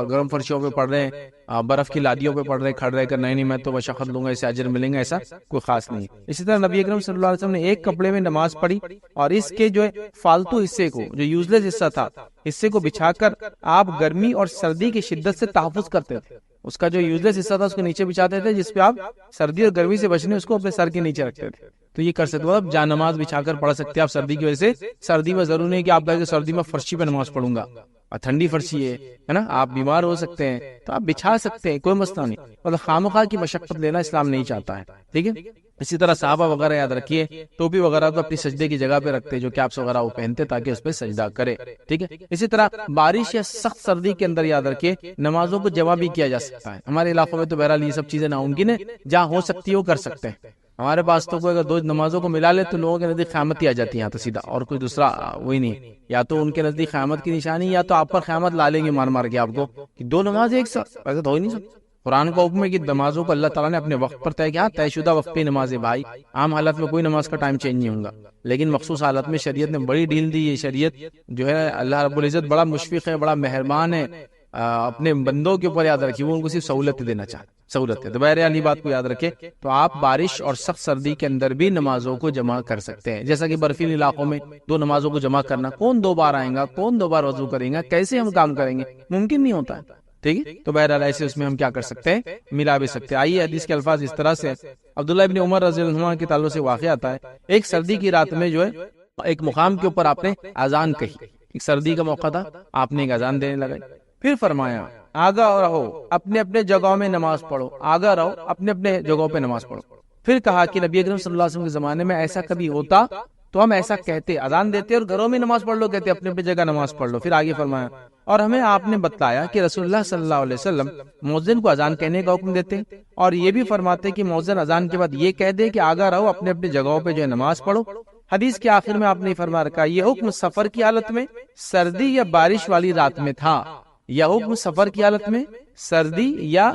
گرم فرشوں پہ پڑھ رہے ہیں, برف کی لادیوں پہ پڑھ رہے ہیں, کھڑ رہے کر نہیں میں تو مشقت لوں گا, اسے اجر ملیں گا, ایسا کوئی خاص نہیں. اسی طرح نبی اکرم صلی اللہ علیہ وسلم نے ایک کپڑے میں نماز پڑھی اور اس کے جو فالتو حصے کو, جو یوز لیس حصہ تھا, حصے کو بچھا کر آپ گرمی اور سردی کی شدت سے تحفظ کرتے تھے. اس کا جو یوز لیس حصہ تھا اس کو نیچے بچھاتے تھے, جس پہ آپ سردی اور گرمی سے بچنے اس کو اپنے سر کے نیچے رکھتے تھے. تو یہ کر سکتے ہو, اب جا نماز بچھا کر پڑھ سکتے ہیں آپ سردی کی وجہ سے. سردی میں ضرور نہیں کہ آپ کہیں کہ سردی میں فرشی پہ نماز پڑھوں گا, اور ٹھنڈی فرشی ہے نا، آپ بیمار ہو سکتے ہیں تو آپ بچھا سکتے ہیں، کوئی مسئلہ نہیں، مطلب خامخواہ کی مشقت لینا اسلام نہیں چاہتا ہے، ٹھیک ہے۔ اسی طرح صحابہ وغیرہ یاد رکھیے ٹوپی وغیرہ تو اپنی سجدے کی جگہ پہ رکھتے، جو کیپس وغیرہ وہ پہنتے تاکہ اس پہ سجدہ کرے، ٹھیک ہے۔ اسی طرح بارش یا سخت سردی کے اندر یاد رکھیے نمازوں کو جمع بھی کیا جا سکتا ہے۔ ہمارے علاقوں میں تو بہرحال یہ سب چیزیں ناممکن ہے، جہاں ہو سکتی ہے وہ کر سکتے ہیں۔ ہمارے پاس تو کوئی اگر دو نمازوں کو ملا لے تو لوگوں کے نزدیک قیامت ہی آ جاتی ہے، یہاں تو سیدھا، اور کوئی دوسرا وہی نہیں، یا تو ان کے نزدیک قیامت کی نشانی، یا تو آپ پر قیامت لا لیں گے مار مار کے آپ کو، کہ دو نماز ایک ساتھ، ایسا تو ہو ہی نہیں سکتا۔ قرآن کا حکم ہے کہ نمازوں کو اللہ تعالیٰ نے اپنے وقت پر طے کیا، طے شدہ وقت پہ نماز ہے بھائی، عام حالت میں کوئی نماز کا ٹائم چینج نہیں ہوگا، لیکن مخصوص حالت میں شریعت نے بڑی ڈھیل دی۔ یہ شریعت جو ہے اللہ رب العزت بڑا مشفق ہے، بڑا مہربان ہے اپنے بندوں کے اوپر، یاد رکھیے وہ ان کو صرف سہولت دینا چاہتے، سہولت ہے۔ تو بہرحال یہ بات کو یاد رکھے، تو آپ بارش اور سخت سردی کے اندر بھی نمازوں کو جمع کر سکتے ہیں، جیسا کہ برفیلی علاقوں میں دو نمازوں کو جمع کرنا، کون دو بار آئے گا، کون دو بار وضو کریں گا، کیسے ہم کام کریں گے، ممکن نہیں ہوتا ہے، ٹھیک ہے۔ تو بہرحال ایسے اس میں ہم کیا کر سکتے ہیں، ملا بھی سکتے ہیں۔ آئیے حدیث کے الفاظ اس طرح سے، عبداللہ ابن عمر رضی اللہ عنہ کے تعلق سے واقعہ آتا ہے، ایک سردی کی رات میں جو ہے ایک مقام کے اوپر آپ نے اذان کہی، ایک سردی کا موقع تھا، آپ نے ایک اذان دینے لگائی، پھر فرمایا آگاہ رہو اپنے اپنے جگہوں میں نماز پڑھو، آگاہ رہو اپنے اپنے جگہوں پہ نماز پڑھو۔ پھر کہا کہ نبی اکرم صلی اللہ علیہ وسلم کے زمانے میں ایسا کبھی ہوتا تو ہم ایسا کہتے، اذان دیتے اور گھروں میں نماز پڑھ لو، کہتے اپنے اپنے جگہ نماز پڑھ لو۔ پھر آگے فرمایا اور ہمیں آپ نے بتلایا کہ رسول اللہ صلی اللہ علیہ وسلم مؤذن کو اذان کہنے کا حکم دیتے، اور یہ بھی فرماتے کہ مؤذن اذان کے بعد یہ کہہ دے کہ آگاہ رہو اپنے اپنے جگہوں پہ جو ہے نماز پڑھو۔ حدیث کے آخر میں آپ نے فرما رکھا یہ حکم سفر کی حالت میں، سردی یا بارش والی رات میں تھا، یا حکم سفر کی حالت میں، سردی یا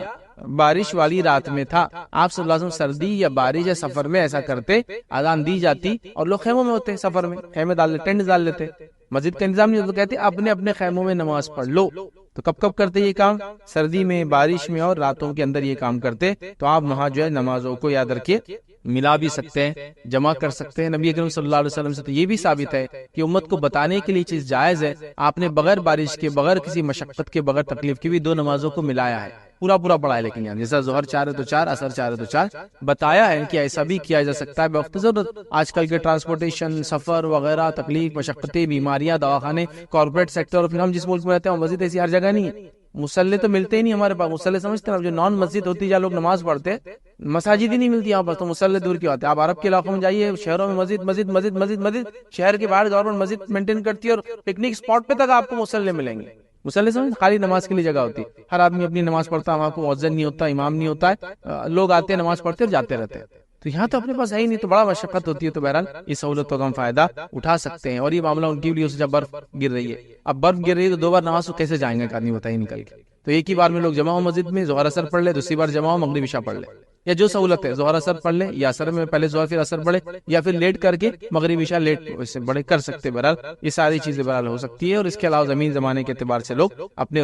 بارش والی رات میں تھا۔ آپ صلی اللہ علیہ وسلم سردی یا بارش یا سفر میں ایسا کرتے، اذان دی جاتی اور لوگ خیموں میں ہوتے، سفر میں خیمے ڈال لیتے، ٹینٹ ڈال لیتے، مسجد کا انتظام نہیں ہوتا، تو کہتے اپنے اپنے خیموں میں نماز پڑھ لو۔ تو کب کب کرتے یہ کام؟ سردی میں، بارش میں اور راتوں کے اندر یہ کام کرتے۔ تو آپ وہاں جو ہے نمازوں کو یاد رکھیے ملا بھی سکتے ہیں، جمع کر سکتے ہیں۔ نبی اکرم صلی اللہ علیہ وسلم سے تو یہ بھی ثابت ہے کہ امت کو بتانے کے لیے چیز جائز ہے، آپ نے بغیر بارش کے، بغیر کسی مشقت کے، بغیر تکلیف کے بھی دو نمازوں کو ملایا ہے، پورا پورا پڑھا ہے، لیکن یہاں جیسا ظہر 4 ہے تو 4، عصر 4 ہے تو 4 بتایا ہے کہ ایسا بھی کیا جا سکتا ہے بوقت ضرورت۔ آج کل کے ٹرانسپورٹیشن، سفر وغیرہ، تکلیف، مشقتیں، بیماریاں، دواخانے، کارپوریٹ سیکٹر، اور پھر ہم جس ملک میں رہتے ہیں مسجد ایسی ہر جگہ نہیں ہے، مسلح تو ملتے ہی نہیں ہمارے پاس، مسلح سمجھتے ہیں جو نان مسجد ہوتی ہے جہاں لوگ نماز پڑھتے ہیں، مساجد ہی نہیں ملتی یہاں پر، تو مسلح دور کی بات ہے۔ آپ عرب کے علاقوں میں جائیے، شہروں میں مسجد مسجد مسجد مسجد مسجد، شہر کے باہر گورنمنٹ مسجد مینٹین کرتی ہے، اور پکنک اسپاٹ پہ تک آپ کو مسلح ملیں گے۔ مسلح سمجھ خالی نماز کے لیے جگہ ہوتی ہے، ہر آدمی اپنی نماز پڑھتا ہے، وہاں کو مؤذن نہیں ہوتا، امام نہیں ہوتا ہے، لوگ آتے ہیں نماز پڑھتے اور جاتے رہتے ہیں۔ تو یہاں تو اپنے پاس ہے ہی نہیں، تو بڑا مشقت ہوتی ہے۔ تو بہرحال اس سہولتوں کا ہم فائدہ اٹھا سکتے ہیں، اور یہ معاملہ ان کی بھی جب برف گر رہی ہے، اب برف گر رہی ہے تو 2 بار نماز تو کیسے جائیں گے ایک آدمی بتائیے نکل کے؟ تو ایک ہی بار میں لوگ جمع ہو مسجد میں، ظہر اثر پڑھ لے، دوسری بار جمع ہو مغرب عشاء پڑھ لے، یا جو سہولت ہے ظہر اثر پڑھ لے، یا اثر میں پہلے ظہر پھر اثر پڑھے، یا پھر لیٹ کر کے مغرب عشاء لیٹ سے بڑے کر سکتے۔ بہرحال یہ ساری چیزیں بہرحال ہو سکتی ہے، اور اس کے علاوہ زمین زمانے کے اعتبار سے لوگ اپنے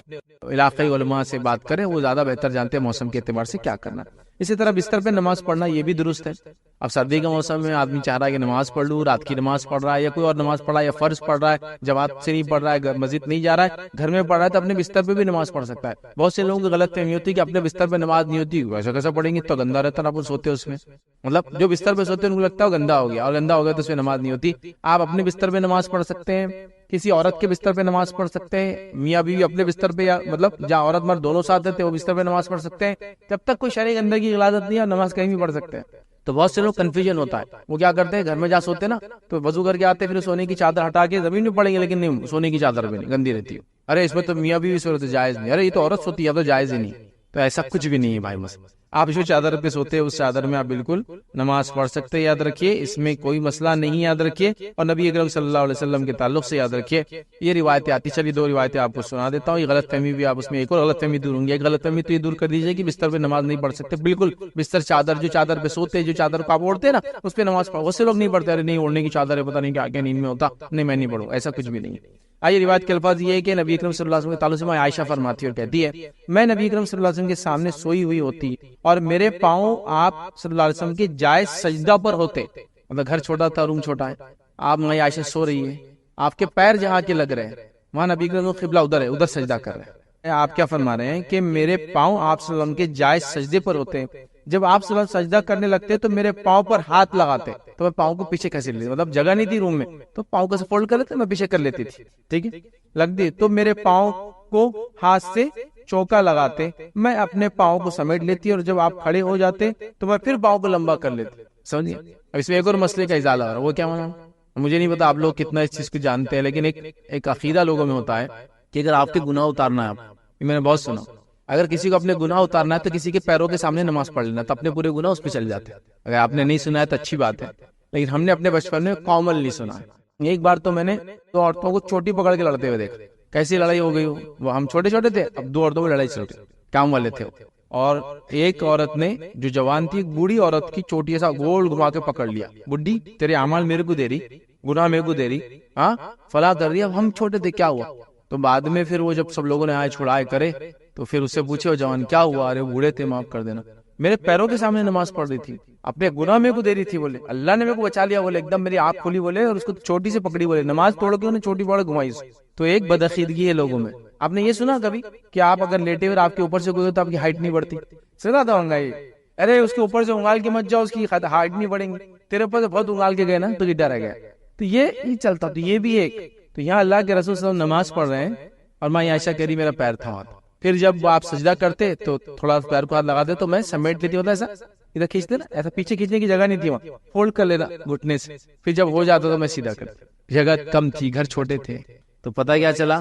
علاقائی علماء سے بات کریں، وہ زیادہ بہتر جانتے ہیں موسم کے اعتبار سے کیا کرنا۔ اسی طرح بستر پہ نماز پڑھنا یہ بھی درست ہے۔ اب سردی کا موسم میں آدمی چاہ رہا ہے کہ نماز پڑھ لوں، رات کی نماز پڑھ رہا ہے، یا کوئی اور نماز پڑھ رہا ہے، یا فرض پڑھ رہا ہے، جماعت سے نہیں پڑھ رہا ہے، مسجد نہیں جا رہا ہے، گھر میں پڑھ رہا ہے، تو اپنے بستر پہ بھی نماز پڑھ سکتا ہے۔ بہت سے لوگوں کی غلط فہمی ہوتی ہے کہ اپنے بستر پہ نماز نہیں ہوتی، ویسا کیسا پڑھیں گے، تو گندا رہتا ہے نا، سوتے اس میں، مطلب جو بستر پہ سوتے ہیں ان کو لگتا ہے گندا ہو گیا، اور گندا ہو گیا تو اس میں نماز نہیں ہوتی۔ آپ اپنے بستر پہ نماز پڑھ سکتے ہیں، کسی عورت کے بستر پہ نماز پڑھ سکتے ہیں، میاں بیوی اپنے بستر پہ، یا مطلب جہاں عورت مرد دونوں ساتھ رہتے ہیں وہ بستر پہ نماز پڑھ سکتے ہیں، جب تک کوئی شرعی گندگی کی غلاظت نہیں ہے، نماز کہیں بھی پڑھ سکتے ہیں۔ تو بہت سے لوگ کنفیوژن ہوتا ہے، وہ کیا کرتے ہیں گھر میں جہاں سوتے نا تو وضو کر کے آتے، پھر سونے کی چادر ہٹا کے زمین میں پڑیں گے، لیکن نہیں، سونے کی چادر بھی نہیں، گندی رہتی ہے، ارے اس میں تو میاں بیوی سوتے جائز نہیں، ارے یہ تو عورت سوتی ہے تو جائز ہی نہیں۔ تو ایسا کچھ بھی نہیں ہے بھائی، مسئلہ آپ جو چادر پہ سوتے ہیں اس چادر میں آپ بالکل نماز پڑھ سکتے ہیں، یاد رکھیے اس میں کوئی مسئلہ نہیں، یاد رکھیے۔ اور نبی اکرم صلی اللہ علیہ وسلم کے تعلق سے یاد رکھیے یہ روایتیں آتی، چلیے 2 روایتیں آپ کو سنا دیتا ہوں، یہ غلط فہمی بھی آپ اس میں ایک اور غلط فہمی دور ہوں گی۔ ایک غلط فہمی تو یہ دور کر دیجیے کہ بستر پہ نماز نہیں پڑھ سکتے، بالکل بستر چادر جو چادر پہ سوتے ہیں، جو چادر کو آپ اوڑھتے ہیں نا اس پہ نماز پڑھو، اس سے لوگ نہیں پڑھتے، ارے نہیں اوڑھنے کی چادر ہے، پتہ نہیں کیا کیا نیند میں ہوتا، نہیں میں نہیں پڑھوں، ایسا کچھ بھی نہیں ہے۔ آئیے روایت کے الفاظ یہ ہے کہ نبی اکرم صلی اللہ علیہ وسلم کے تعلق سے عائشہ فرماتی اور کہتی ہے میں نبی اکرم صلی اللہ علیہ وسلم کے سامنے سوئی ہوئی ہوتی اور میرے پاؤں آپ صلی اللہ علیہ وسلم کے جائز سجدہ پر ہوتے، مطلب گھر چھوٹا تھا، روم چھوٹا ہے، آپ میں عائشہ سو رہی ہے، آپ کے پیر جہاں کے لگ رہے ہیں وہاں نبی اکرم قبلہ ادھر ہے، ادھر سجدہ کر رہے ہیں۔ آپ کیا فرما رہے ہیں کہ میرے پاؤں آپ صلی اللہ علیہ وسلم کے جائز سجدے پر ہوتے ہیں، جب آپ صلی اللہ علیہ وسلم سجدہ کرنے لگتے تو میرے پاؤں پر ہاتھ لگاتے، تو تو میں پاؤں کو پیچھے کھسیٹ لیتی, مطلب جگہ نہیں تھی روم میں تو پاؤں کو فولڈ کر لیتے, میں پیچھے کر لیتی تھی, ٹھیک ہے, لگ دی تو میرے پاؤں کو ہاتھ سے چوکا لگاتے, میں اپنے پاؤں کو سمیٹ لیتی اور جب آپ کھڑے ہو جاتے تو میں پھر پاؤں کو لمبا کر لیتی, سمجھیے. اب اس میں ایک اور مسئلے کا ازالہ ہو رہا ہے, وہ کیا ہونا, مجھے نہیں پتا آپ لوگ کتنا اس چیز کو جانتے ہیں, لیکن ایک عقیدہ لوگوں میں ہوتا ہے کہ اگر آپ کے گناہ اتارنا ہے, آپ میں نے بہت سنا, اگر کسی کو اپنے گناہ اتارنا ہے تو کسی کے پیروں کے سامنے نماز پڑھ لینا, تو اپنے پورے گناہ اس پہ چل جاتے ہیں. اگر آپ نے نہیں سنا ہے تو اچھی بات ہے, لیکن ہم نے اپنے بچپن میں کامل نہیں سنا ہے. ایک بار تو میں نے 2 عورتوں کو چوٹی پکڑ کے لڑتے ہوئے دیکھا, کیسی لڑائی ہو گئی, وہ ہم چھوٹے چھوٹے تھے, اب 2 عورتوں کو لڑائی چل رہی, کام والے تھے, اور ایک عورت نے جو جوان تھی, ایک بوڑھی عورت کی چوٹی ایسا گول گھما کے پکڑ لیا, بڈھی تیرے اعمال میرے کو دے رہی, گناہ میرے کو دے رہی, ہاں فلاں کر رہی. اب ہم چھوٹے تھے, کیا ہوا, تو بعد میں پھر وہ جب سب لوگوں نے آئے چھڑائے کرے تو پھر اس سے پوچھے وہ جوان کیا ہوا, ارے بوڑھے تھے معاف کر دینا, میرے پیروں کے سامنے نماز پڑھ رہی تھی, اپنے گناہ میرے کو دے رہی تھی, بولے اللہ نے میرے کو بچا لیا, بولے ایک دم میری آنکھ کھلی, بولے اور اس کو چوٹی سے پکڑی, بولے نماز توڑ کے انہیں چوٹی پکڑ گھمائی. تو ایک بدعقیدگی ہے لوگوں میں. آپ نے یہ سنا کبھی کہ آپ اگر لیٹے ہوئے آپ کے اوپر سے کوئی تو آپ کی ہائٹ نہیں بڑھتی, سنا تھا ہوں گا یہ, ارے اس کے اوپر سے انگال کے مت جاؤ, اس کی ہائٹ نہیں بڑھیں گی, تیرے اوپر سے بہت انگال کے گئے نا تو گڈا رہ گیا. تو یہ چلتا, تو یہ بھی ایک, تو یہاں اللہ کے رسول صلی اللہ علیہ وسلم نماز پڑھ رہے ہیں اور میں عائشہ کہہ رہی میرا پیر تھا وہاں, پھر جب آپ سجدہ کرتے تو تھوڑا پیر کو ہاتھ لگاتے تو میں سمیٹ لیتی, ہوتا ایسا ادھر کھینچتے نا, ایسا پیچھے کھینچنے کی جگہ نہیں تھی وہاں, فولڈ کر لینا گھٹنے سے, پھر جب ہو جاتا تو میں سیدھا کرتا. جگہ کم تھی, گھر چھوٹے تھے, تو پتہ کیا چلا,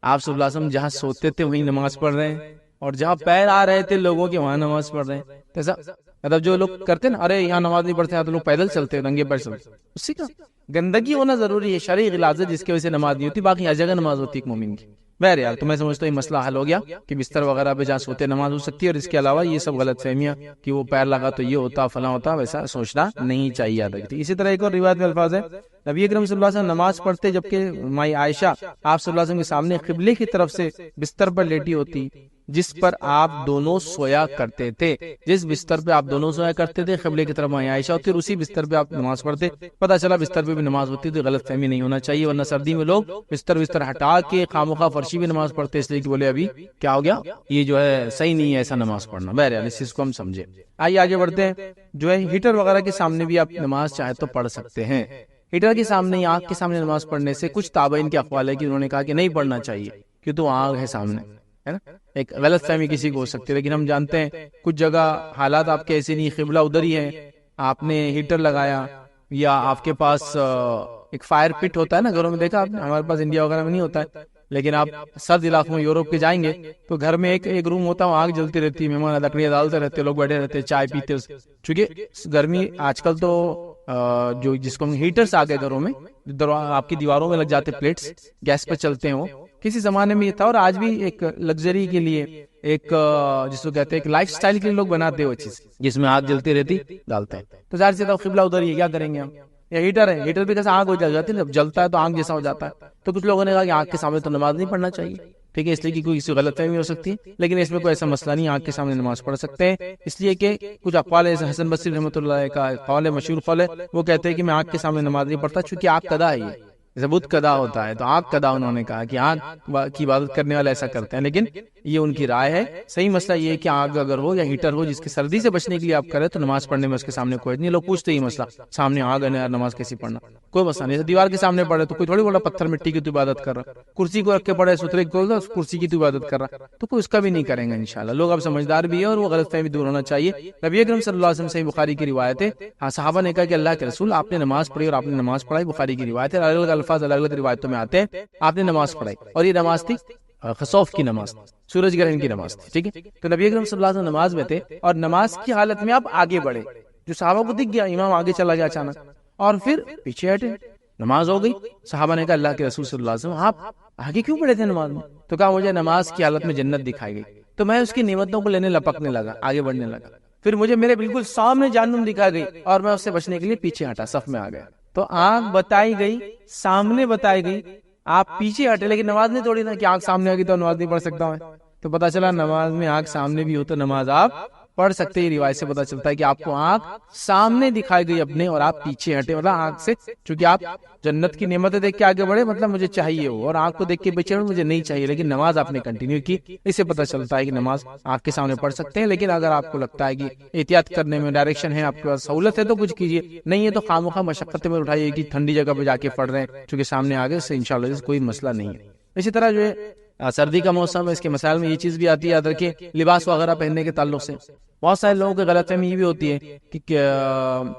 آپ صلی اللہ علیہ وسلم جہاں سوتے تھے وہیں نماز پڑھ رہے ہیں, اور جہاں پیر آ رہے تھے لوگوں کے وہاں نماز پڑھ رہے ہیں. ایسا مطلب جو لوگ کرتے نا, ارے یہاں نماز نہیں پڑھتے, تو لوگ پیدل چلتے ننگے پیر چلتے, اسی کا گندگی ہونا ضروری ہے, شرعی غلاظت جس کی وجہ سے نماز نہیں ہوتی, باقی ہر جگہ نماز ہوتی ہے ایک مومن کی. بہرحال تو میں سمجھتا ہوں یہ مسئلہ حل ہو گیا کہ بستر وغیرہ پہ جہاں سوتے نماز ہو سکتی ہے, اور اس کے علاوہ یہ سب غلط فہمیاں کہ وہ پیر لگا تو یہ ہوتا فلاں ہوتا, ویسا سوچنا نہیں چاہیے, یاد رکھتی. اسی طرح ایک اور روایت میں الفاظ ہے, نبی اکرم صلی اللہ علیہ وسلم نماز پڑھتے جبکہ مائی عائشہ آپ صلی اللہ علیہ وسلم کے سامنے قبلے کی طرف سے بستر پر لیٹی ہوتی, جس پر آپ دونوں سویا کرتے تھے, جس بستر پہ آپ دونوں سویا کرتے تھے قبلے کی طرف مائی عائشہ ہوتی, اور اسی بستر پہ آپ نماز پڑھتے. پتہ چلا بستر پہ بھی نماز ہوتی, تو غلط فہمی نہیں ہونا چاہیے, ورنہ سردی میں لوگ بستر ہٹا کے خامخواہ فرشی بھی نماز پڑھتے, اس لیے کہ بولے ابھی کیا ہو گیا, یہ جو ہے صحیح نہیں ہے ایسا نماز پڑھنا. بہرحال اس چیز کو ہم سمجھے. آئیے آگے بڑھتے ہیں. جو ہے ہیٹر وغیرہ کے سامنے بھی آپ نماز چاہے تو پڑھ سکتے ہیں. ہیٹر کے سامنے یا آنکھ کے سامنے نماز پڑھنے سے کچھ تابعین کے اقوال ہے کہ انہوں نے کہا کہ نہیں پڑھنا چاہیے, کہ تو آنکھ ہے سامنے, ہے نا, ایک غلط فہمی کسی کو ہو سکتی ہے. لیکن ہم جانتے ہیں کچھ جگہ حالات آپ کے ایسے نہیں, قبلہ ادھر ہی ہے, آپ نے ہیٹر لگایا, یا آپ کے پاس ایک فائر پٹ ہوتا ہے نا گھروں میں, دیکھا آپ نے, ہمارے پاس انڈیا وغیرہ میں نہیں ہوتا ہے, لیکن آپ سرد علاقوں میں یوروپ کے جائیں گے تو گھر میں ایک روم ہوتا ہے, آگ جلتی رہتی ہے, مہمان لکڑیاں ڈالتے رہتے, لوگ بیٹھے رہتے, چائے پیتے. چونکہ گرمی آج کل تو جو جس کو ہم ہیٹرز آ گئے گھروں میں, آپ کی دیواروں میں لگ جاتے پلیٹس, گیس پہ چلتے ہیں. وہ کسی زمانے میں یہ تھا, اور آج بھی ایک لگژری کے لیے, ایک جس کو کہتے ہیں ایک لائف سٹائل کے لیے لوگ بناتے ہیں وہ چیز, جس میں آگ جلتی رہتی ڈالتے ہیں. تو ظاہر سی بات قبلہ ادھر ہی ہے, کیا کریں گے ہم. یا ہیٹر ہے, ہیٹر بھی جیسے آگ ہو جل جاتی ہے, جب جلتا ہے تو آگ جیسا ہو جاتا ہے. تو کچھ لوگوں نے کہا کہ آگ کے سامنے تو نماز نہیں پڑھنا چاہیے, ٹھیک ہے, اس لیے کہ کوئی کسی غلط فہمی ہو سکتی ہے, لیکن اس میں کوئی ایسا مسئلہ نہیں, آگ کے سامنے نماز پڑھ سکتے ہیں. اس لیے کہ کچھ اقوال ہے, حسن بصری رحمۃ اللہ کا قول ہے, مشہور قول ہے, وہ کہتے ہیں کہ میں آگ کے سامنے نماز نہیں پڑھتا, چونکہ آگ قضا ہے, یہ ثبوت قضا ہوتا ہے, تو آگ قضا انہوں نے کہا کہ آگ کی عبادت کرنے والے ایسا کرتے ہیں. لیکن یہ ان کی رائے ہے. صحیح مسئلہ یہ ہے کہ آگ اگر ہو یا ہیٹر ہو جس کی سردی سے بچنے کے لیے آپ کریں تو نماز پڑھنے میں اس کے سامنے کوئی نہیں. لوگ پوچھتے ہی مسئلہ, سامنے آگ ہے یار نماز کیسی پڑھنا, کوئی مسئلہ نہیں. دیوار کے سامنے پڑھے تو کوئی تھوڑی بولا پتھر مٹی کی تو عبادت کر رہا, کرسی کو رکھ کے پڑھے سترے کو کرسی کی تو عبادت کر رہا, تو کوئی اس کا بھی نہیں کریں گا انشاءاللہ. لوگ اب سمجھدار بھی ہے اور وہ غلط فہمی دور ہونا چاہیے. نبی اکرم صلی اللہ علیہ وسلم صحیح بخاری کی روایت ہے, صحابہ نے کہا کہ اللہ کے رسول آپ نے نماز پڑھی, اور آپ نے نماز پڑھائی, بخاری کی روایت ہے, الگ الگ الفاظ الگ الگ روایتوں میں آتے ہیں, آپ نے نماز پڑھائی, اور یہ نماز تھی خسوف کی نماز, سورج گرہن کی نماز تھی, ٹھیک ہے. تو نبی اکرم صلی اللہ علیہ وسلم نماز میں تھے, اور نماز کی حالت میں آپ آگے بڑھے, جو صحابہ کو دکھ گیا امام آگے چلا گیا اچانک, اور پھر پیچھے ہٹے, نماز ہو گئی. صحابہ نے کہا اللہ کے رسول صلی اللہ علیہ وسلم آپ آگے کیوں بڑھے تھے نماز میں؟ تو کہا مجھے نماز کی حالت میں جنت دکھائی گئی, تو میں اس کی نعمتوں کو لینے لپکنے لگا, آگے بڑھنے لگا. پھر مجھے میرے بالکل سامنے جہنم دکھا گئی, اور میں اس سے بچنے کے لیے پیچھے ہٹا, صف میں آ گیا. تو آنکھ بتائی گئی, سامنے بتائی گئی, آپ پیچھے ہٹے, لیکن نماز نہیں توڑی نا کہ آنکھ سامنے آ گئی تو نماز نہیں پڑھ سکتا میں. تو پتا چلا نماز میں آنکھ سامنے بھی ہو تو نماز آپ پڑھ سکتے ہیں. روایت سے پتہ چلتا ہے کہ آپ کو آنکھ سامنے دکھائی گئی اپنے اور آپ پیچھے ہٹے, مطلب آنکھ سے, چونکہ آپ جنت کی نعمتیں دیکھ کے آگے بڑھے, مطلب مجھے چاہیے وہ, اور آنکھ کو دیکھ کے پیچھے مجھے نہیں چاہیے, لیکن نماز آپ نے کنٹینیو کی. اس سے پتہ چلتا ہے کہ نماز آنکھ کے سامنے پڑھ سکتے ہیں. لیکن اگر آپ کو لگتا ہے کہ احتیاط کرنے میں ڈائریکشن ہے, آپ کے پاس سہولت ہے تو کچھ کیجیے, نہیں ہے تو خواہ مشقت میں اٹھائیے کہ ٹھنڈی جگہ پہ جا کے پڑھ رہے ہیں چونکہ سامنے آگے, سے انشاءاللہ کوئی مسئلہ نہیں ہے. اسی طرح جو ہے سردی کا موسم ہے, اس کے مسائل میں یہ چیز بھی آتی ہے, یاد رکھیں لباس وغیرہ پہننے کے تعلق سے بہت سارے لوگوں کی غلط فہمی یہ بھی ہوتی ہے کہ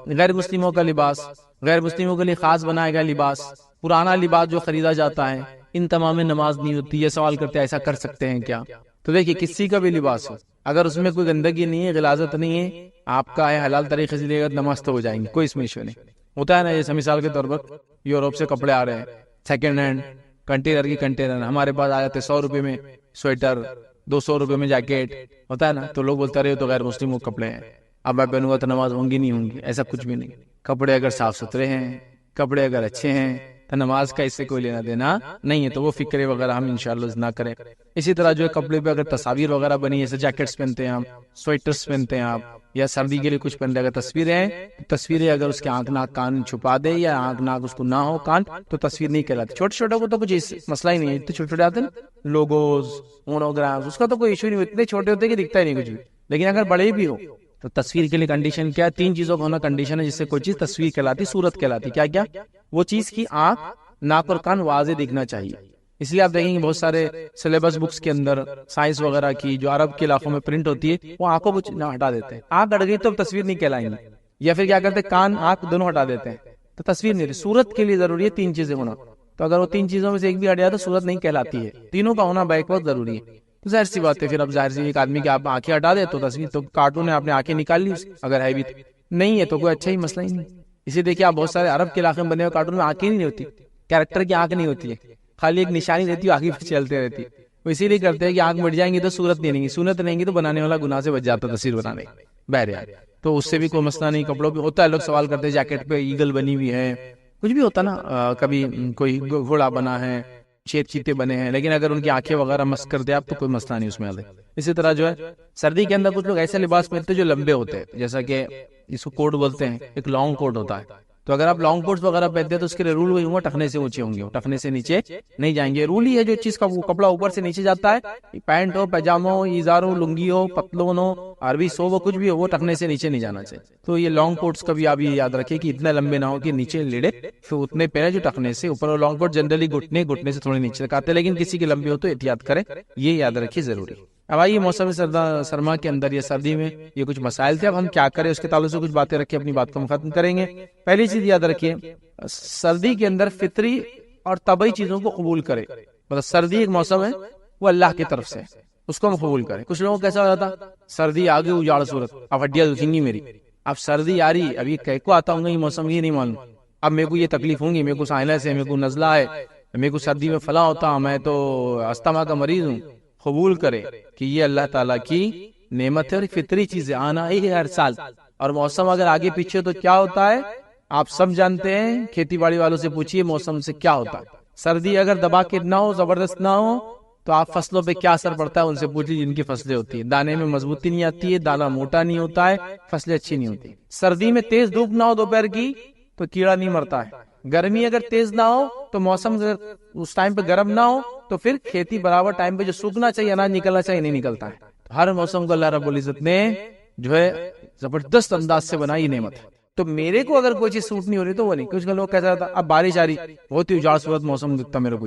غیر مسلموں کا لباس, غیر مسلموں کے لیے خاص بنایا گیا لباس, پرانا لباس جو خریدا جاتا ہے, ان تمام میں نماز نہیں ہوتی. یہ سوال کرتے ہیں ایسا کر سکتے ہیں کیا؟ تو دیکھیے کسی کا بھی لباس ہو, اگر اس میں کوئی گندگی نہیں ہے, غلاظت نہیں ہے, آپ کا ہے حلال طریقے سے لے گا, نماز تو ہو جائیں گے, کوئی اس میں ایشو نہیں. ہوتا ہے نا, جیسے مثال کے طور پر یوروپ سے کپڑے آ رہے ہیں سیکنڈ ہینڈ, کنٹینر کی کنٹینر, ہمارے پاس آ جاتے 100 روپے میں سویٹر, 200 روپے میں جیکٹ, ہوتا ہے نا, تو لوگ بولتے رہے تو غیر مسلموں کے کپڑے ہیں, اب میں پہنوں گا تو نماز ہوں گی. ایسا کچھ بھی نہیں. کپڑے اگر صاف ستھرے ہیں, کپڑے اگر اچھے ہیں, تو نماز کا اس سے کوئی لینا دینا نہیں ہے, تو وہ فکرے وغیرہ ہم انشاءاللہ نہ کریں. اسی طرح جو ہے کپڑے پہ اگر تصاویر وغیرہ بنی, جیسے جیکٹس پہنتے ہیں آپ, سویٹرز پہنتے ہیں آپ, یا سردی کے لیے کچھ پہنتے, اگر تصویریں اگر اس کے آنکھ ناک کان چھپا دے, یا آنکھ ناک اس کو نہ ہو کان, تو تصویر نہیں کہلاتی. چھوٹے چھوٹے کو تو کچھ مسئلہ ہی نہیں ہے, تو چھوٹے چھوٹے آتے ہیں لوگوز, مونوگرامز, اس کا تو کوئی ایشو نہیں, اتنے چھوٹے ہوتے کہ دکھتا ہی نہیں کچھ بھی. لیکن اگر بڑے بھی ہو تو تصویر کے لیے کنڈیشن کیا ہے؟ 3 چیزوں کا ہونا کنڈیشن ہے, جس سے کوئی چیز تصویر کہلاتی, صورت کہلاتی. کیا کیا؟ وہ چیز کی آنکھ ناک اور کان واضح دکھنا چاہیے. اس لیے آپ دیکھیں گے بہت سارے سلیبس بکس کے اندر سائنس وغیرہ کی جو عرب کے علاقوں میں پرنٹ ہوتی ہے, وہ آنکھوں کو ہٹا دیتے ہیں. آنکھ ہٹ گئی تو تصویر نہیں کہلائیں گے. یا پھر کیا کرتے ہیں, کان آنکھ دونوں ہٹا دیتے ہیں, تو تصویر نہیں. صورت کے لیے ضروری ہے 3 چیزیں ہونا, تو اگر وہ 3 چیزوں میں سے ایک بھی ہٹ جائے تو صورت نہیں کہلاتی ہے. تینوں کا ہونا بیک وقت ضروری ہے. تو ظاہر سی بات ہے, پھر اب ظاہر سی ایک آدمی کی آپ آنکھیں ہٹا دے تو تصویر, تو کارٹون ہے آپ نے آنکھیں نکال لی, اگر ہے بھی نہیں ہے تو کوئی اچھا ہی مسئلہ ہی نہیں. اسی دیکھیے آپ بہت سارے عرب کے علاقے میں بنے ہوئے کارٹون میں آنکھیں نہیں ہوتی, کیریکٹر کی آنکھ نہیں ہوتی ہے, خالی ایک نشانی رہتی ہے, آگے پہ چلتے رہتی ہے. وہ اسی لیے کرتے ہیں کہ آنکھ مٹ جائیں گی تو صورت نہیں گی, سنت نہیں گی تو بنانے والا گناہ سے بچ جاتا تصویر بنانے بہرحال. تو اس سے بھی کوئی مسئلہ نہیں. کپڑوں پہ ہوتا ہے, لوگ سوال کرتے ہیں جیکٹ پہ ایگل بنی ہوئی ہے, کچھ بھی ہوتا نا, کبھی کوئی گھوڑا بنا ہے, شیر چیتے بنے ہیں, لیکن اگر ان کی آنکھیں وغیرہ مس کر دے آپ تو کوئی مسئلہ نہیں اس میں. اسی طرح جو ہے سردی کے اندر کچھ لوگ ایسے لباس پہنتے ہیں جو لمبے ہوتے ہیں, جیسا کہ اس کو کوٹ بولتے ہیں, ایک لانگ کوٹ ہوتا ہے. تو اگر آپ لانگ کوٹس وغیرہ پہنتے ہیں تو اس کے لیے رول وہی ہوگا, ٹخنے سے اونچے ہوں گے, ٹخنے سے نیچے نہیں جائیں گے. رول ہی ہے جو چیز کا وہ کپڑا اوپر سے نیچے جاتا ہے, پینٹ ہو, پیجامہ ہو, ایزار ہو, لنگی ہو, پتلون ہو, عربی سو, وہ کچھ بھی ہو, وہ ٹخنے سے نیچے نہیں جانا چاہیے. تو یہ لانگ کوٹس کا بھی آپ یہ یاد رکھیں کہ اتنے لمبے نہ ہو کہ نیچے لیڑے, پھر اتنے پہنے جو ٹخنے سے اوپر. اور لانگ کوٹ جنرلی گھٹنے سے تھوڑے نیچے رکھاتے ہیں, لیکن کسی کے لمبے ہو تو احتیاط کریں, یہ یاد رکھیے ضروری. اب آئیے موسم سرما کے اندر یا سردی میں یہ کچھ مسائل تھے, اب ہم کیا کریں اس کے تعلق سے کچھ باتیں رکھیں, اپنی بات کو ختم کریں گے. پہلی چیز یاد رکھیے, سردی کے اندر فطری اور طبعی چیزوں کو قبول کرے. مطلب سردی ایک موسم ہے, وہ اللہ کی طرف سے, اس کو ہم قبول کریں. کچھ لوگوں کو کیسا ہو جاتا, سردی آگے اجاڑ صورت, اب ہڈیاں دکھیں گی میری, اب سردی آ رہی, ابھی کہہ کو آتا ہوں گا یہ موسم, یہ نہیں معلوم, اب میرے کو یہ تکلیف ہوں گی, میرے کو سائنس ہے, میرے کو نزلہ ہے, میرے کو سردی میں فلاں ہوتا, میں تو استما کا مریض ہوں. قبول کرے کہ یہ اللہ تعالیٰ کی نعمت ہے اور فطری چیزیں آنا ہی ہے ہر سال. اور موسم اگر آگے پیچھے تو کیا ہوتا ہے آپ سب جانتے ہیں, کھیتی باڑی والوں سے پوچھیے موسم سے کیا ہوتا ہے. سردی اگر دبا کے نہ ہو, زبردست نہ ہو, تو آپ فصلوں پہ کیا اثر پڑتا ہے ان سے پوچھیے جن کی فصلیں ہوتی ہیں. دانے میں مضبوطی نہیں آتی ہے, دانا موٹا نہیں ہوتا ہے, فصلیں اچھی نہیں ہوتی. سردی میں تیز دھوپ نہ ہو دوپہر کی تو کیڑا نہیں مرتا ہے. گرمی اگر تیز نہ ہو تو موسم اس ٹائم پہ گرم نہ ہو تو پھر کھیتی برابر ٹائم پہ جو سوکھنا چاہیے, اناج نکلنا چاہیے, نہیں نکلتا ہے. ہر موسم کو اللہ رب العزت نے جو ہے زبردست انداز سے بنائی نعمت ہے. تو میرے کو اگر کوئی چیز سوٹ نہیں ہو رہی تو وہ نہیں. کچھ لوگ کہتا تھا اب بارش آ رہی, بہت ہی اجاڑ صورت موسم دکھتا میرے کو,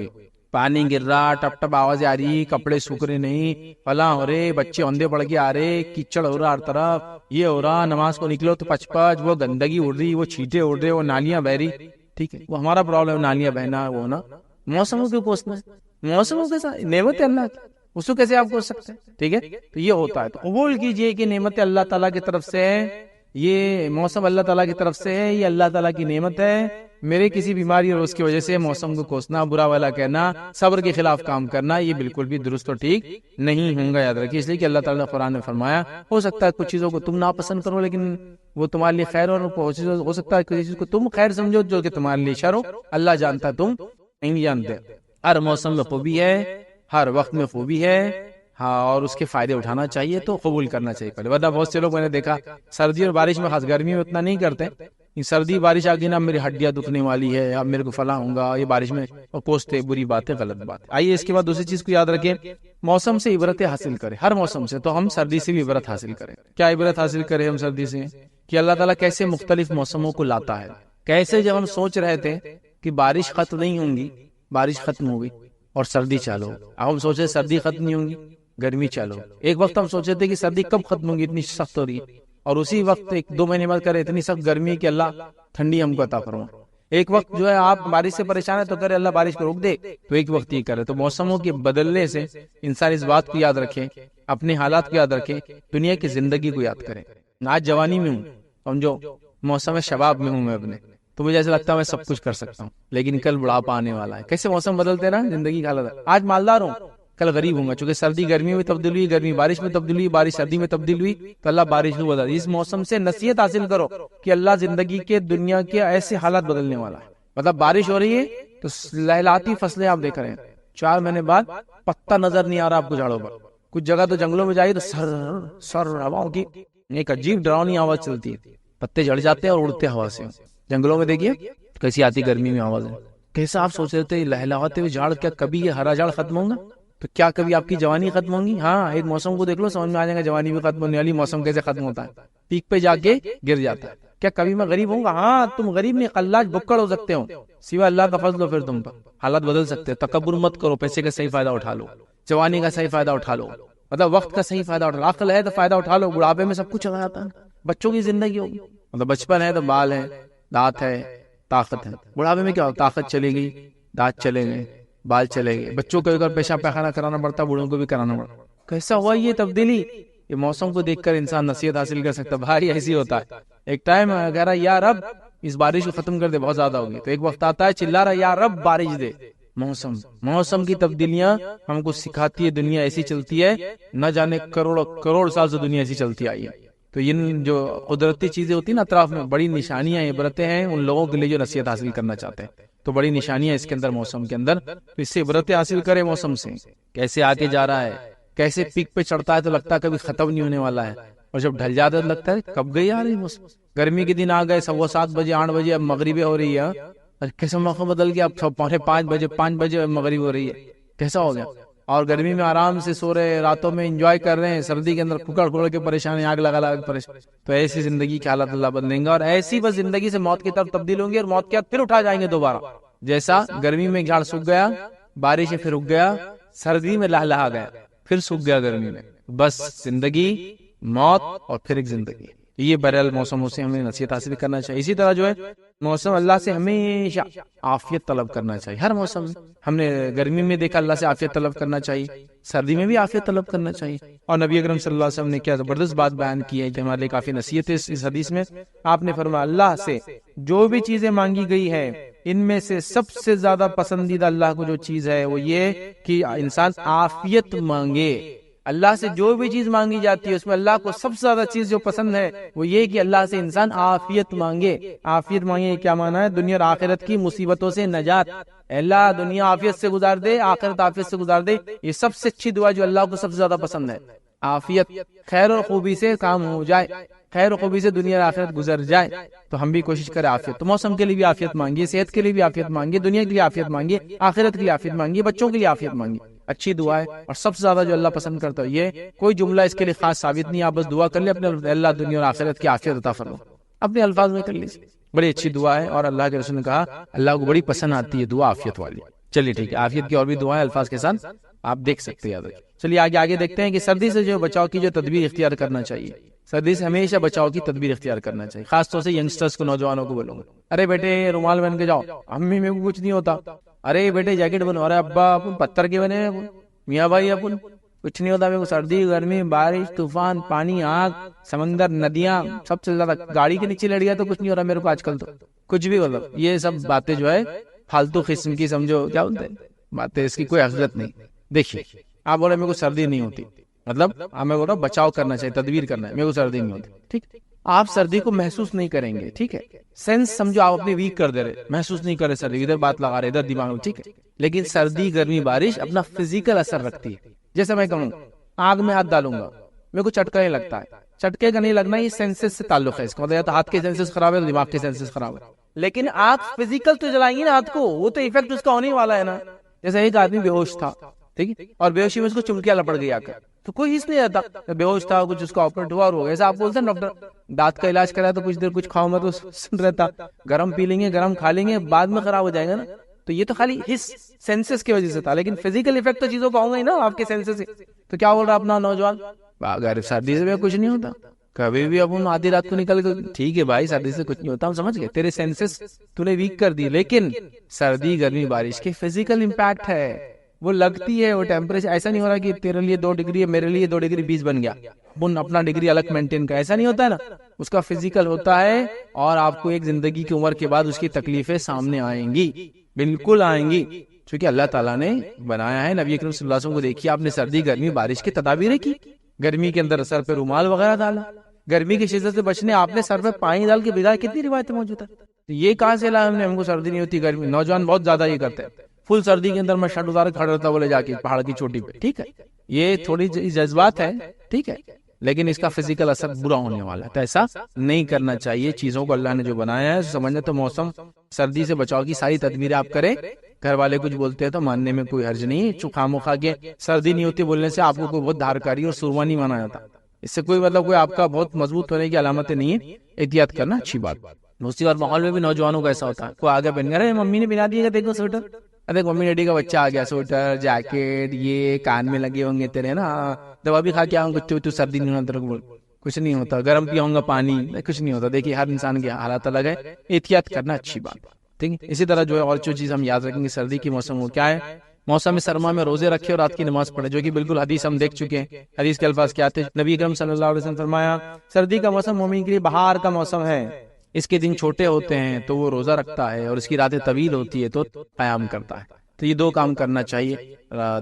پانی گر رہا, ٹپ ٹپ آوازیں آ رہی, کپڑے سوکھ رہے نہیں, فلاں ہو رہے, بچے اندھے پڑ کے آ رہے, کیچڑ ہو رہا ہر طرف, یہ ہو رہا, نماز کو نکلو تو پچ پچ, وہ گندگی اڑ رہی, وہ چھینٹے اڑ رہے, وہ نالیاں بہ رہی. ٹھیک ہے, وہ ہمارا پرابلم, نالیاں بہنا وہ نا, موسموں کیوں کوسنا ہے, موسموں کے ساتھ نعمت ہے اللہ کی, اس کو کیسے آپ کوس سکتے ہیں. ٹھیک ہے, تو یہ ہوتا ہے. تو قبول کیجئے کہ نعمت اللہ تعالیٰ کی طرف سے ہے, یہ موسم اللہ تعالیٰ کی طرف سے ہے, یہ اللہ تعالیٰ کی نعمت ہے. میرے کسی بیماری اور اس کی وجہ سے موسم کو کوسنا, برا والا کہنا, صبر کے خلاف کام کرنا, یہ بالکل بھی درست اور ٹھیک نہیں ہوں گا. یاد رکھیے, اس لیے کہ اللہ تعالیٰ نے قرآن میں فرمایا, ہو سکتا ہے کچھ چیزوں کو تم ناپسند کرو لیکن وہ تمہارے لیے خیر, اور ہو سکتا ہے کسی چیز کو تم خیر سمجھو جو کہ تمہارے لیے شر ہو. اللہ جانتا ہے, تم نہیں جانتے. ہر موسم میں خوبی ہے, ہر وقت میں خوبی ہے, ہاں اور اس کے فائدے اٹھانا چاہیے تو قبول کرنا چاہیے پہلے، ورنہ بہت سے لوگ میں نے دیکھا سردی اور بارش میں، خاص گرمی میں اتنا نہیں کرتے، سردی بارش آ گئی نا میری ہڈیاں دکھنے والی ہے، اب میرے کو فلاں ہوں گا، یہ بارش میں اور کوستے، بری بات ہے، غلط بات ہے۔ آئیے اس کے بعد دوسری چیز کو یاد رکھیں، موسم سے عبرتیں حاصل کریں، ہر موسم سے، تو ہم سردی سے بھی عبرت حاصل کریں۔ کیا عبرت حاصل کریں ہم سردی سے؟ کہ اللہ تعالیٰ کیسے مختلف موسموں کو لاتا ہے، کیسے جب ہم سوچ رہے تھے کہ بارش ختم نہیں ہوں گی، بارش ختم ہوگی اور سردی چالو، اب ہم سوچے سردی ختم نہیں ہوں گی، گرمی چالو، ایک وقت ہم سوچے تھے کہ سردی کب ختم ہوگی، اتنی سخت ہو رہی ہے، اور اسی وقت 1-2 مہینے بعد کرے اتنی سخت گرمی کہ اللہ ٹھنڈی ہم کو عطا فرما۔ ایک وقت جو ہے آپ بارش سے پریشان ہے تو کرے اللہ بارش کو روک دے، تو ایک وقت یہ کرے۔ تو موسموں کے بدلنے سے انسان اس بات کو یاد رکھے، اپنے حالات کو یاد رکھے، دنیا کی زندگی کو یاد کرے۔ آج جوانی میں ہوں، سمجھو موسم شباب میں ہوں میں اپنے، تو مجھے ایسا لگتا ہے میں سب کچھ کر سکتا ہوں، لیکن کل بڑھاپا آنے والا ہے۔ کیسے موسم بدلتے نا، زندگی کا حالت، آج مالدار ہوں کل غریب ہوں گا، چونکہ سردی گرمی میں تبدیل ہوئی، گرمی بارش میں تبدیل ہوئی، بارش سردی میں تبدیل ہوئی، تو اللہ بارش کو بدل۔ اس موسم سے نصیحت حاصل کرو کہ اللہ زندگی کے، دنیا کے ایسے حالات بدلنے والا ہے۔ مطلب بارش ہو رہی ہے تو لہلاتی فصلیں آپ دیکھ رہے ہیں، 4 مہینے بعد پتا نظر نہیں آ رہا آپ کو جھاڑوں پر، کچھ جگہ تو جنگلوں میں جائیے تو سر ہواؤں کی ایک عجیب ڈراؤنی آواز چلتی ہے، پتے جھڑ جاتے ہیں اور اڑتے ہوا سے۔ جنگلوں میں دیکھیے کیسی آتی گرمی میں آواز ہے، کیسا آپ سوچ رہے تھے لہلاتے ہوئے جھاڑ، کیا کبھی یہ ہرا جھاڑ ختم ہوگا؟ تو کیا کبھی آپ کی جوانی ختم ہوگی؟ ہاں، ایک موسم کو دیکھ لو سمجھ میں آ جائے گا جوانی بھی ختم ہونے والی، موسم کیسے ختم ہوتا ہے، پیک پہ جا کے گر جاتا ہے۔ کیا کبھی میں غریب ہوں گا؟ ہاں، تم غریب نہیں، قلاج بکڑ ہو سکتے ہو، سوا اللہ کا فضل ہو، پھر تم پر حالات بدل سکتے ہیں۔ تکبر مت کرو، پیسے کا صحیح فائدہ اٹھا لو، جوانی کا صحیح فائدہ اٹھا لو، مطلب وقت کا صحیح فائدہ اٹھا لو، عقل ہے تو فائدہ اٹھا لو، بڑھاپے میں سب کچھ چلا جاتا ہے۔ بچوں کی زندگی ہوگی، مطلب بچپن ہے تو بال ہے، دانت ہے، طاقت ہے، بڑھاپے میں کیا ہو، طاقت چلے گئی، دانت چلے گئے، بال چلے گئے، بچوں کو اگر پیشاب پیخانہ کرانا پڑتا، بوڑھوں کو بھی کرانا پڑتا۔ کیسا ہوا یہ تبدیلی؟ یہ موسم کو دیکھ کر انسان نصیحت حاصل کر سکتا، بھائی ایسی ہوتا ہے۔ ایک ٹائم کہہ رہا یا رب اس بارش کو ختم کر دے، بہت زیادہ ہوگی، تو ایک وقت آتا ہے چلا رہا یا رب بارش دے۔ موسم کی تبدیلیاں ہم کو سکھاتی ہے، دنیا ایسی چلتی ہے، نہ جانے کروڑ سال سے دنیا ایسی چلتی آئی ہے۔ تو ان جو قدرتی چیزیں ہوتی ہیں نا اطراف میں، بڑی نشانیاں عبرتیں ہیں ان لوگوں کے لیے جو نصیحت حاصل کرنا چاہتے ہیں، تو بڑی نشانیاں اس کے اندر، موسم کے اندر، تو اس سے عبرتیں حاصل کرے موسم سے، کیسے آگے جا رہا ہے، کیسے پیک پہ چڑھتا ہے تو لگتا ہے کبھی ختم نہیں ہونے والا ہے، اور جب ڈھل جاتا ہے تو لگتا ہے کب گئی آ رہی موسم۔ گرمی کے دن آ گئے 7:15 بجے 8 بجے، اب مغربیں ہو رہی ہے، کیسا موقع بدل گیا، اب 5 بجے مغرب ہو رہی ہے، کیسا ہو گیا۔ اور گرمی میں آرام سے سو رہے، راتوں میں انجوائے کر رہے ہیں، سردی کے اندر ککڑ کے پریشان، آگ لگا کے پریشان۔ تو ایسی زندگی کے حالات اللہ بدلیں گے، اور ایسی بس زندگی سے موت کی طرف تبدیل ہوں گی، اور موت کے بعد پھر اٹھا جائیں گے دوبارہ۔ جیسا گرمی میں جھاڑ سوکھ گیا، بارش سے پھر اگ گیا، سردی میں لہلہا گیا، پھر سوکھ گیا گرمی میں، بس زندگی، موت اور پھر ایک زندگی۔ یہ بہرحال موسموں سے ہمیں نصیحت حاصل کرنا چاہیے۔ اسی طرح جو ہے موسم، اللہ سے ہمیشہ عافیت طلب کرنا چاہیے، ہر موسم میں۔ ہم نے گرمی میں دیکھا اللہ سے عافیت طلب کرنا چاہیے، سردی میں بھی عافیت طلب کرنا چاہیے۔ اور نبی اکرم صلی اللہ علیہ وسلم نے کیا زبردست بات بیان کی ہے کہ ہمارے لیے کافی نصیحت ہے اس حدیث میں۔ آپ نے فرمایا اللہ سے جو بھی چیزیں مانگی گئی ہے، ان میں سے سب سے زیادہ پسندیدہ اللہ کو جو چیز ہے وہ یہ کہ انسان عافیت مانگے۔ اللہ سے جو بھی چیز مانگی جاتی ہے اس میں اللہ کو سب سے زیادہ چیز جو پسند ہے وہ یہ کہ اللہ سے انسان عافیت مانگے۔ عافیت مانگے کیا معنی ہے؟ دنیا اور آخرت کی مصیبتوں سے نجات، اللہ دنیا عافیت سے گزار دے، آخرت عافیت سے گزار دے، یہ سب سے اچھی دعا جو اللہ کو سب سے زیادہ پسند ہے۔ عافیت، خیر اور خوبی سے کام ہو جائے، خیر و خوبی سے دنیا اور آخرت گزر جائے، تو ہم بھی کوشش کریں عافیت۔ تو موسم کے لیے بھی عافیت مانگیے، صحت کے لیے بھی عافیت مانگیے، دنیا کے لیے عافیت مانگیے، آخرت کے لیے عافیت مانگیے، بچوں کے لیے عافیت مانگیے۔ اچھی دعا ہے، اور سب سے زیادہ جو اللہ پسند کرتا ہے یہ کوئی جملہ اس کے لیے خاص ثابت نہیں، آپ بس دعا کر لیں اپنے اللہ دنیا اور آخرت کی عافیت عطا فرما، اپنے الفاظ میں کر لیجیے، بڑی اچھی دعا ہے۔ اور اللہ کے رسول نے کہا اللہ کو بڑی پسند آتی ہے دعا عافیت والی۔ چلیے ٹھیک ہے، عافیت کی اور بھی دعائیں الفاظ کے ساتھ آپ دیکھ سکتے ہیں، یاد رکھیں۔ چلیے آگے دیکھتے ہیں کہ سردی سے جو بچاؤ کی جو تدبیر اختیار کرنا چاہیے، سردی سے ہمیشہ بچاؤ کی تدبیر اختیار کرنا چاہیے، خاص طور سے ینگسٹرز کو، نوجوانوں کو بولوں گا، ارے بیٹے رومال بن کے جاؤ، امی میں کو کچھ نہیں ہوتا، ارے بیٹے جیکٹ بنو، ارے ابا اپن پتھر کے بنے ہیں، میاں بھائی اپن کچھ نہیں ہوتا، میرے کو سردی گرمی بارش طوفان پانی آگ سمندر ندیاں سب سے زیادہ، گاڑی کے نیچے لڑ گیا تو کچھ نہیں ہو رہا میرے کو آج کل، تو کچھ بھی مطلب یہ سب باتیں جو ہے فالتو قسم کی، سمجھو کیا بولتے ہیں باتیں، اس کی کوئی حقیقت نہیں۔ دیکھیے آپ بولے میرے کو سردی نہیں ہوتی، مطلب میں بول رہا ہوں بچاؤ کرنا چاہیے، تدبیر کرنا ہے، میرے کو سردی نہیں ہوتی، ٹھیک، آپ سردی کو محسوس نہیں کریں گے، ٹھیک ہے، سینس سمجھو آپ اپنی ویک کر دے رہے، محسوس نہیں کر رہے سردی، ادھر بات لگا رہے ادھر دماغ میں، ٹھیک ہے، لیکن سردی گرمی بارش اپنا فزیکل اثر رکھتی ہے۔ جیسے میں کہوں آگ میں ہاتھ ڈالوں گا میرے کو چٹکا نہیں لگتا ہے. چٹکے کا نہیں لگنا یہ سینسز سے تعلق ہے. اس کا مطلب یا تو ہاتھ کے سینسز خراب ہے تو دماغ کے سینسز خراب ہے. لیکن آگ فزیکل تو جلائیں گی نا ہاتھ کو, وہ تو ایفیکٹ اس کا ہونے والا ہے نا. جیسے ایک آدمی بے ہوش تھا, ٹھیک ہے, اور بے ہوشی میں اس کو چمکیاں لپڑ گئی آ کر, تو کوئی حص نہیں رہتا. بے ہوش تھا, کچھ اس کا آپریٹ ہوا اور ہو گیا. ایسا آپ بولتے ہیں ڈاکٹر دانت کا علاج کرا تو کچھ دیر کچھ کھاؤ مت, تو سن رہتا, گرم پی لیں گے, گرم کھا لیں گے, بعد میں خراب ہو جائے گا نا. تو یہ تو خالی حص سینسز کی وجہ سے تھا, لیکن فزیکل افیکٹ تو چیزوں کا ہوگا ہی نا آپ کے سینسز سے. تو کیا بول رہا اپنا نوجوان, اگر سردی سے کچھ نہیں ہوتا, کبھی بھی اب آدھی رات کو نکل گئے, ٹھیک ہے بھائی سردی سے کچھ نہیں ہوتا, ہم سمجھ گئے, تیرے سینسز تو نے ویک کر دی. لیکن سردی گرمی بارش کے فزیکل امپیکٹ ہے, وہ لگتی ہے, وہ ٹیمپریچر ایسا نہیں ہو رہا کہ تیرے لیے 2 ڈگری ہے میرے لیے 2 ڈگری 20 بن گیا, ان اپنا ڈگری الگ مینٹین کا, ایسا نہیں ہوتا ہے نا. اس کا فزیکل ہوتا ہے, اور آپ کو ایک زندگی کی عمر کے بعد اس کی تکلیفیں سامنے آئیں گی, بالکل آئیں گی, چونکہ اللہ تعالیٰ نے بنایا ہے. نبی اکرم صلی اللہ علیہ وسلم کو دیکھیے, آپ نے سردی گرمی بارش کی تدابیریں کی. گرمی کے اندر سر پہ رومال وغیرہ ڈالا, گرمی کی شدت سے بچنے آپ نے سر پہ پانی ڈال کے بھگایا. کتنی روایتیں موجود ہیں. یہ کہاں سے لا ہم کو سردی نہیں ہوتی گرمی. نوجوان بہت زیادہ یہ کرتے ہیں, فل سردی کے اندر میں شرٹ اتار کھڑا رہتا بولے جا کے پہاڑ کی چوٹی پہ, ٹھیک ہے, یہ تھوڑی جذبات ہے, ٹھیک ہے, لیکن اس کا فزیکل اثر برا ہونے والا ہے. تو ایسا نہیں کرنا چاہیے. چیزوں کو اللہ نے جو بنایا ہے سمجھنا, تو موسم سردی سے بچاؤ کی ساری تدبیریں آپ کریں. گھر والے کچھ بولتے ہیں تو ماننے میں کوئی حرج نہیں. خام خواہ کے سردی نہیں ہوتی بولنے سے آپ کو کوئی بہت دھارکاری اور سرما نہیں مانا جاتا. اس سے کوئی مطلب کوئی آپ کا بہت مضبوط ہونے کی علامتیں نہیں ہے. احتیاط کرنا اچھی بات. دوسری بات, ماحول میں بھی نوجوانوں کا ایسا ہوتا ہے, کوئی آگے پہن گیا, ممی نے بنا دیا دیکھو سویٹر, ارے ممی ڈیڈی کا بچہ آ گیا, سویٹر جیکٹ یہ کان میں لگے ہوں گے تیرے نا, دوا بھی کھا کے آؤں گا, تو سردی نہیں ہوتا, کچھ نہیں ہوتا, گرم پیاؤں گا پانی, کچھ نہیں ہوتا. دیکھیے ہر انسان کے حالات الگ ہے, احتیاط کرنا اچھی بات, ٹھیک ہے. اسی طرح جو ہے اور جو چیز ہم یاد رکھیں گے سردی کی موسم وہ کیا ہے, موسم سرما میں روزے رکھے اور رات کی نماز پڑھے, جو کہ بالکل حدیث ہم دیکھ چکے ہیں. حدیث کے الفاظ کیا تھے, نبی اکرم صلی اللہ علیہ وسلم فرمایا, سردی کا موسم مومن کے لیے بہار کا موسم ہے. اس کے دن چھوٹے ہوتے ہیں تو وہ روزہ رکھتا ہے, اور اس کی راتیں طویل ہوتی ہے تو قیام کرتا ہے. تو یہ 2 کام کرنا چاہیے,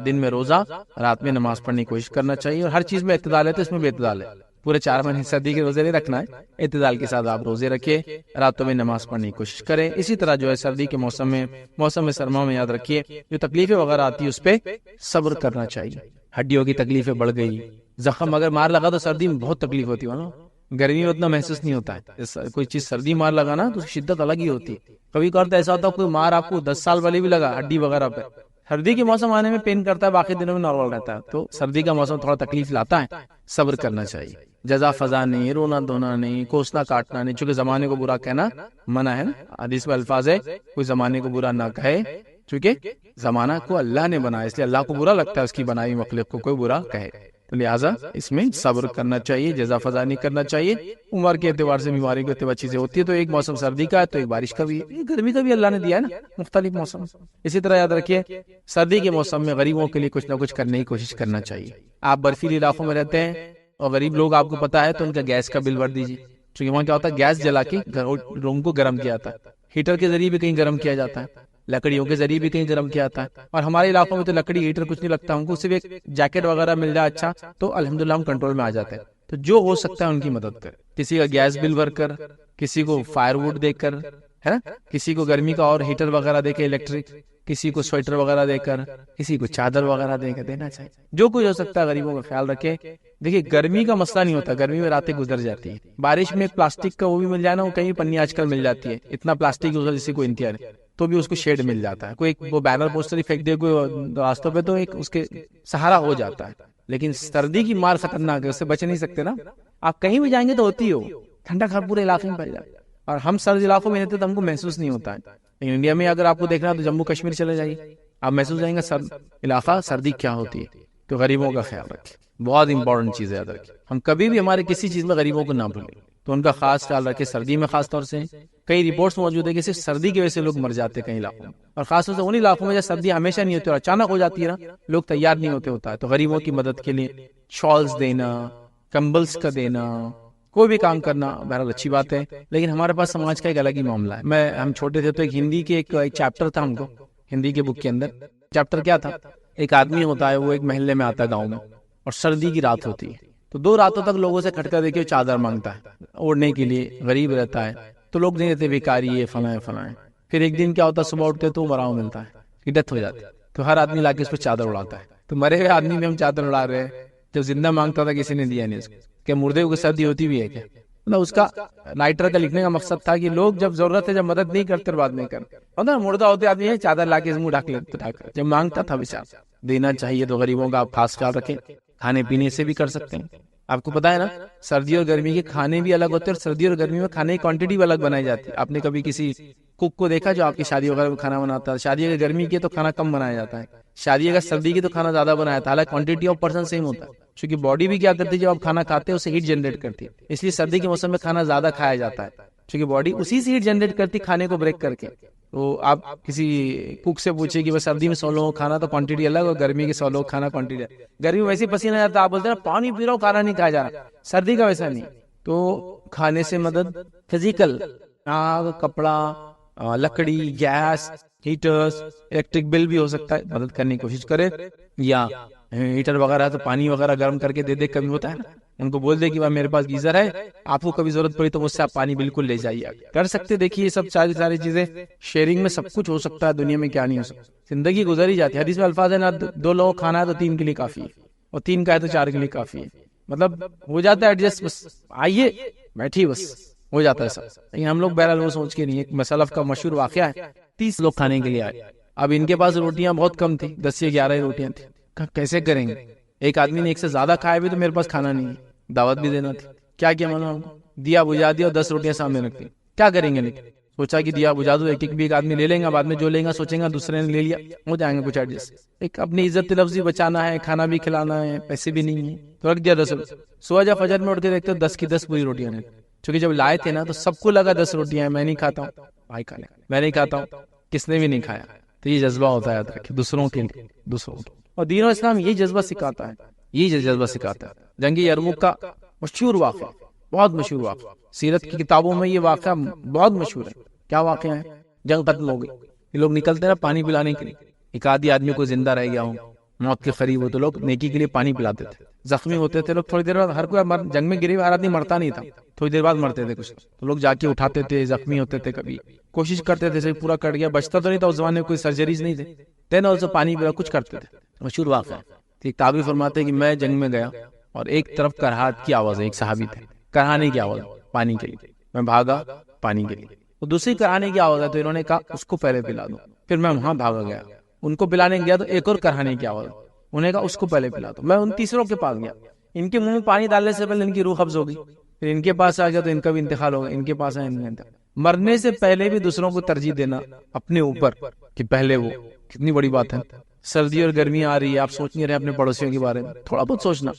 دن میں روزہ, رات میں نماز پڑھنے کی کوشش کرنا چاہیے. اور ہر چیز میں اعتدال ہے تو اس میں بھی اعتدال ہے. پورے 4 مہینے سردی کے روزے نہیں رکھنا ہے, اعتدال کے ساتھ آپ روزے رکھیں, راتوں میں نماز پڑھنے کی کوشش کریں. اسی طرح جو ہے سردی کے موسم سرما میں یاد رکھیے, جو تکلیفیں وغیرہ آتی ہے اس پہ صبر کرنا چاہیے. ہڈیوں کی تکلیفیں بڑھ گئی, زخم اگر مار لگا تو سردی میں بہت تکلیف ہوتی ہے نا, گرمی میں اتنا محسوس نہیں ہوتا ہے. کوئی چیز سردی مار لگا نا تو شدت الگ ہی ہوتی ہے. کبھی کبھار ایسا ہوتا ہے کوئی مار آپ کو 10 سال والی بھی لگا ہڈی وغیرہ پہ, سردی کے موسم آنے میں پین کرتا ہے, باقی دنوں میں نارمل رہتا ہے. تو سردی کا موسم تھوڑا تکلیف لاتا ہے, صبر کرنا چاہیے. جزا فضا نہیں, رونا دھونا نہیں, کوسنا کاٹنا نہیں, چونکہ زمانے کو برا کہنا منع ہے نا. حدیث میں الفاظ ہے, کوئی زمانے کو برا نہ کہے, چونکہ زمانہ کو اللہ نے بنایا, اس لیے اللہ کو برا لگتا ہے اس کی بنائی مخلوق کو کوئی برا کہے. تو لہٰذا اس میں صبر کرنا چاہیے, جزا فضا نہیں کرنا چاہیے. عمر کے اعتبار سے, بیماری کے اعتبار چیزیں ہوتی ہے. تو ایک موسم سردی کا ہے تو ایک بارش کا بھی ہے, گرمی کا بھی اللہ نے دیا ہے نا, مختلف موسم. اسی طرح یاد رکھیے سردی کے موسم میں غریبوں کے لیے کچھ نہ کچھ کرنے کی کوشش کرنا چاہیے. آپ برفیلی علاقوں میں رہتے ہیں اور غریب لوگ آپ کو پتا ہے, تو ان کا گیس کا بل بھر دیجیے. چونکہ وہاں کیا ہوتا ہے, گیس جلا کے روم کو گرم کیا جاتا ہے, ہیٹر کے ذریعے بھی کہیں گرم کیا جاتا ہے, لکڑیوں کے ذریعے بھی کہیں گرم کیا جاتا ہے. اور ہمارے علاقوں میں تو لکڑی ہیٹر کچھ نہیں لگتا, ہم کو صرف ایک جیکٹ وغیرہ مل جائے اچھا تو الحمدللہ ہم کنٹرول میں آ جاتے ہیں. تو جو ہو سکتا ہے ان کی مدد کر, کسی کا گیس بل بھر کر, کسی کو فائر ووڈ دے کر, ہے نا, کسی کو گرمی کا اور ہیٹر وغیرہ دے کے الیکٹرک, کسی کو سویٹر وغیرہ دے کر, کسی کو چادر وغیرہ دے کر دینا چاہیے. جو کچھ ہو سکتا ہے غریبوں کا خیال رکھے. دیکھیے گرمی کا مسئلہ نہیں ہوتا, گرمی میں راتیں گزر جاتی ہے. بارش میں پلاسٹک کا وہ بھی مل جائے نا, وہ کہیں پنی آج کل مل جاتی ہے, اتنا پلاسٹک یوز جیسے کوئی انتہا ہے, تو بھی اس کو شیڈ مل جاتا ہے. کوئی وہ بینر پوسٹر ہی پھینک دے کوئی راستوں پہ تو ایک اس کے سہارا ہو جاتا ہے. لیکن سردی کی مار خطرناک ہے, اس سے بچ نہیں سکتے نا. آپ کہیں بھی جائیں گے تو ہوتی ہو, ٹھنڈا کھا پورے علاقے میں پھیل جاتا ہے. اور ہم سرد علاقوں میں رہتے تو ہم کو محسوس نہیں ہوتا ہے. لیکن انڈیا میں اگر آپ کو دیکھنا تو جموں کشمیر چلے جائیے, آپ محسوس جائیں گے سرد علاقہ, سردی کیا ہوتی ہے. تو غریبوں کا خیال رکھیں, بہت امپورٹنٹ چیز ہے, یاد رکھیں. ہم کبھی بھی ہمارے کسی چیز میں غریبوں کو نہ بھولیں, تو ان کا خاص خیال رکھیں. سردی میں خاص طور سے کئی رپورٹس موجود ہے کہ صرف سردی کی وجہ سے لوگ مر جاتے ہیں کئی علاقوں میں, اور خاص طور سے ان علاقوں میں جہاں سردی ہمیشہ نہیں ہوتی اور اچانک ہو جاتی ہے نا, لوگ تیار نہیں ہوتا ہے. تو غریبوں کی مدد کے لیے شالز دینا, کمبلز کا دینا, کوئی بھی کام کرنا بہرحال اچھی بات ہے. لیکن ہمارے پاس سماج کا ایک الگ ہی معاملہ ہے. ہم چھوٹے تھے تو ایک ہندی کے ایک چیپٹر تھا, ہم کو ہندی کے بک کے اندر چیپٹر کیا تھا, ایک آدمی ہوتا ہے, وہ ایک محلے میں آتا ہے گاؤں میں, اور سردی کی رات ہوتی ہے. تو 2 راتوں تک لوگوں سے کھٹکا دے کے چادر مانگتا ہے اوڑھنے کے لیے, غریب رہتا ہے. تو لوگ نہیں رہتے, بیکاری ہے, فلاں فلاں. پھر ایک دن کیا ہوتا ہے, صبح اٹھتے تو مراؤ ملتا ہے, ڈیتھ ہو جاتی ہے. تو ہر آدمی لا کے اس پہ چادر اڑاتا ہے. تو مرے ہوئے آدمی میں ہم چادر اڑا رہے ہیں, جب زندہ مانگتا تھا کسی نے دیا نہیں اس کو. کہ مردے کو سردی ہوتی بھی ہے کیا؟ مطلب اس کا رائٹر کا لکھنے کا مقصد تھا کہ لوگ جب ضرورت ہے جب مدد نہیں کرتے بعد میں کر. اور نا مردہ ہوتے آدمی ہے چادر لا کے منہ ڈھک لیتے, جب مانگتا تھا بیچارہ. دینا چاہیے تو غریبوں کا آپ خاص خیال رکھیں. کھانے پینے سے بھی کر سکتے ہیں. آپ کو پتا ہے نا سردی اور گرمی کے کھانے بھی الگ ہوتے ہیں, اور سردی اور گرمی میں کھانے کی کوانٹٹی بھی الگ بنائی جاتی ہے. آپ نے کبھی کسی کوک کو دیکھا جو آپ کی شادی وغیرہ میں کھانا بناتا ہے؟ شادی اگر گرمی کی تو کھانا کم بنایا جاتا ہے, شادی اگر سردی کی تو کھانا زیادہ بنایا جاتا ہے. حالانکہ کوانٹٹی آف پرسن سیم ہوتا ہے, کیونکہ باڈی بھی کیا کرتی ہے جب آپ کھانا کھاتے ہیں اسے ہیٹ جنریٹ کرتی ہے. اس لیے سردی کے موسم میں کھانا زیادہ کھایا جاتا ہے, کیونکہ باڈی اسی سے ہیٹ جنریٹ کرتی ہے کھانے کو بریک کر کے. تو آپ کسی کوک سے پوچھیں کہ بس سردی میں 100 لوگوں کو کھانا تو کوانٹٹی الگ, اور گرمی کے 100 لوگ کھانا کوانٹٹی الگ. گرمی میں ویسے پسینہ جاتا ہے, آپ بولتے ہیں نا پانی پی رہا ہوں کھانا نہیں کھایا جا رہا. سردی کا ویسا نہیں. تو کھانے سے مدد فزیکل, آگ, کپڑا, لکڑی, گیس, ہیٹرز, الیکٹرک بل بھی ہو سکتا ہے, مدد کرنے کی کوشش کرے. یا ہیٹر وغیرہ تو پانی وغیرہ گرم کر کے دے دے, کبھی ہوتا ہے نا ان کو بول دے کہ میرے پاس گیزر ہے, آپ کو کبھی ضرورت پڑی تو مجھ سے آپ پانی بالکل لے جائیے. کر سکتے. دیکھیے یہ سب ساری چیزیں شیئرنگ میں سب کچھ ہو سکتا ہے. دنیا میں کیا نہیں ہو سکتا, زندگی گزر ہی جاتی ہے. حدیث میں الفاظ ہے نا 2 لوگوں کھانا ہے تو 3 کے لیے کافی ہے, اور 3 کا ہے تو 4 کے لیے کافی ہے. مطلب ہو جاتا ہے ایڈجسٹ, بس آئیے بیٹھیے بس ہو جاتا ہے سب. لیکن ہم لوگ بہرحال وہ سوچ کے نہیں. ایک مسلف کا مشہور واقعہ ہے, 30 لوگ کھانے کے لیے آئے. اب ان کے پاس روٹیاں بہت کم تھی, 10 یا 11 روٹیاں تھیں. کیسے کریں گے؟ ایک آدمی نے ایک سے زیادہ کھایا بھی تو میرے پاس کھانا نہیں ہے, دعوت بھی دینا تھی. کیا معلوم, دیا بجھا دیا اور 10 روٹیاں سامنے رکھ دی. کیا کریں گے؟ لیکن سوچا کہ دیا بجھا دو, ایک بھی ایک آدمی لے لیں گا, بعد میں جو لیں گا سوچیں گا دوسرے نے لے لیا, ہو جائیں گے کچھ ایڈجسٹ. ایک اپنی عزت لفظی بچانا ہے, کھانا بھی کھلانا ہے, پیسے بھی نہیں ہے, تو رکھ دیا 10 روٹی. صبح جب فجر میں اٹھ کے دیکھتے 10 کی 10 پوری روٹیاں ہیں. کیونکہ جب لائے تھے نا تو سب کو لگا 10 روٹیاں ہیں, میں نہیں کھاتا ہوں, بھائی کھا لیں, میں نہیں کھاتا ہوں, کس نے بھی نہیں کھایا. تو یہ جذبہ ہوتا ہے, یاد رکھیں, دوسروں کے لیے, دوسروں کے. اور دین و اسلام یہ جذبہ سکھاتا ہے, یہ جذبہ سکھاتا ہے. جنگ یرموک کا مشہور واقعہ, بہت مشہور واقعہ, سیرت کی کتابوں میں یہ واقعہ بہت مشہور ہے. کیا واقعہ ہے؟ جنگ ختم ہو گئی, یہ لوگ نکلتے نا پانی پلانے کے لیے. ایک آدھی آدمی کو زندہ رہ گیا ہو, موت کے قریب ہو, تو لوگ نیکی کے لیے پانی پلاتے تھے. زخمی ہوتے تھے لوگ, تھوڑی دیر بعد ہر کوئی جنگ میں گری ہر آدمی مرتا نہیں تھا, تھوڑی دیر بعد مرتے تھے کچھ, تو لوگ جا کے اٹھاتے تھے. زخمی ہوتے تھے, کبھی کوشش کرتے تھے پورا کٹ گیا, بچتا تو نہیں تھا اس زمانے میں, کوئی سرجریز نہیں تھے, دین آلسو پانی پلا کچھ کرتے تھے. مشہور واقعہ ہے. ایک تابعی فرماتے ہیں کہ میں جنگ میں گیا اور ایک طرف کرہات کی آواز ہے, ایک صحابی تھے, کرہانے کی آواز پانی کے لیے, میں بھاگا پانی کے لیے. تو دوسری کرہانے کی آواز ہے, تو انہوں نے کہا اس کو پہلے پلا دو. پھر میں وہاں بھاگا گیا, ان کو پلانے گیا تو ایک اور کرہانے کی آواز, انہوں نے کہا اس کو پہلے پلا دو. میں ان تیسروں کے پاس گیا, ان کے منہ میں پانی ڈالنے سے پہلے ان کی روح قبض ہو گئی. پھر ان کے پاس آ گیا تو ان کا بھی انتقال ہو گیا. ان کے پاس آیا, مرنے سے پہلے بھی دوسروں کو ترجیح دینا اپنے اوپر کہ پہلے وہ, کتنی بڑی بات ہے. سردی اور گرمی آ رہی ہے, آپ سوچ نہیں رہے اپنے پڑوسیوں کے بارے میں, تھوڑا بہت سوچنا.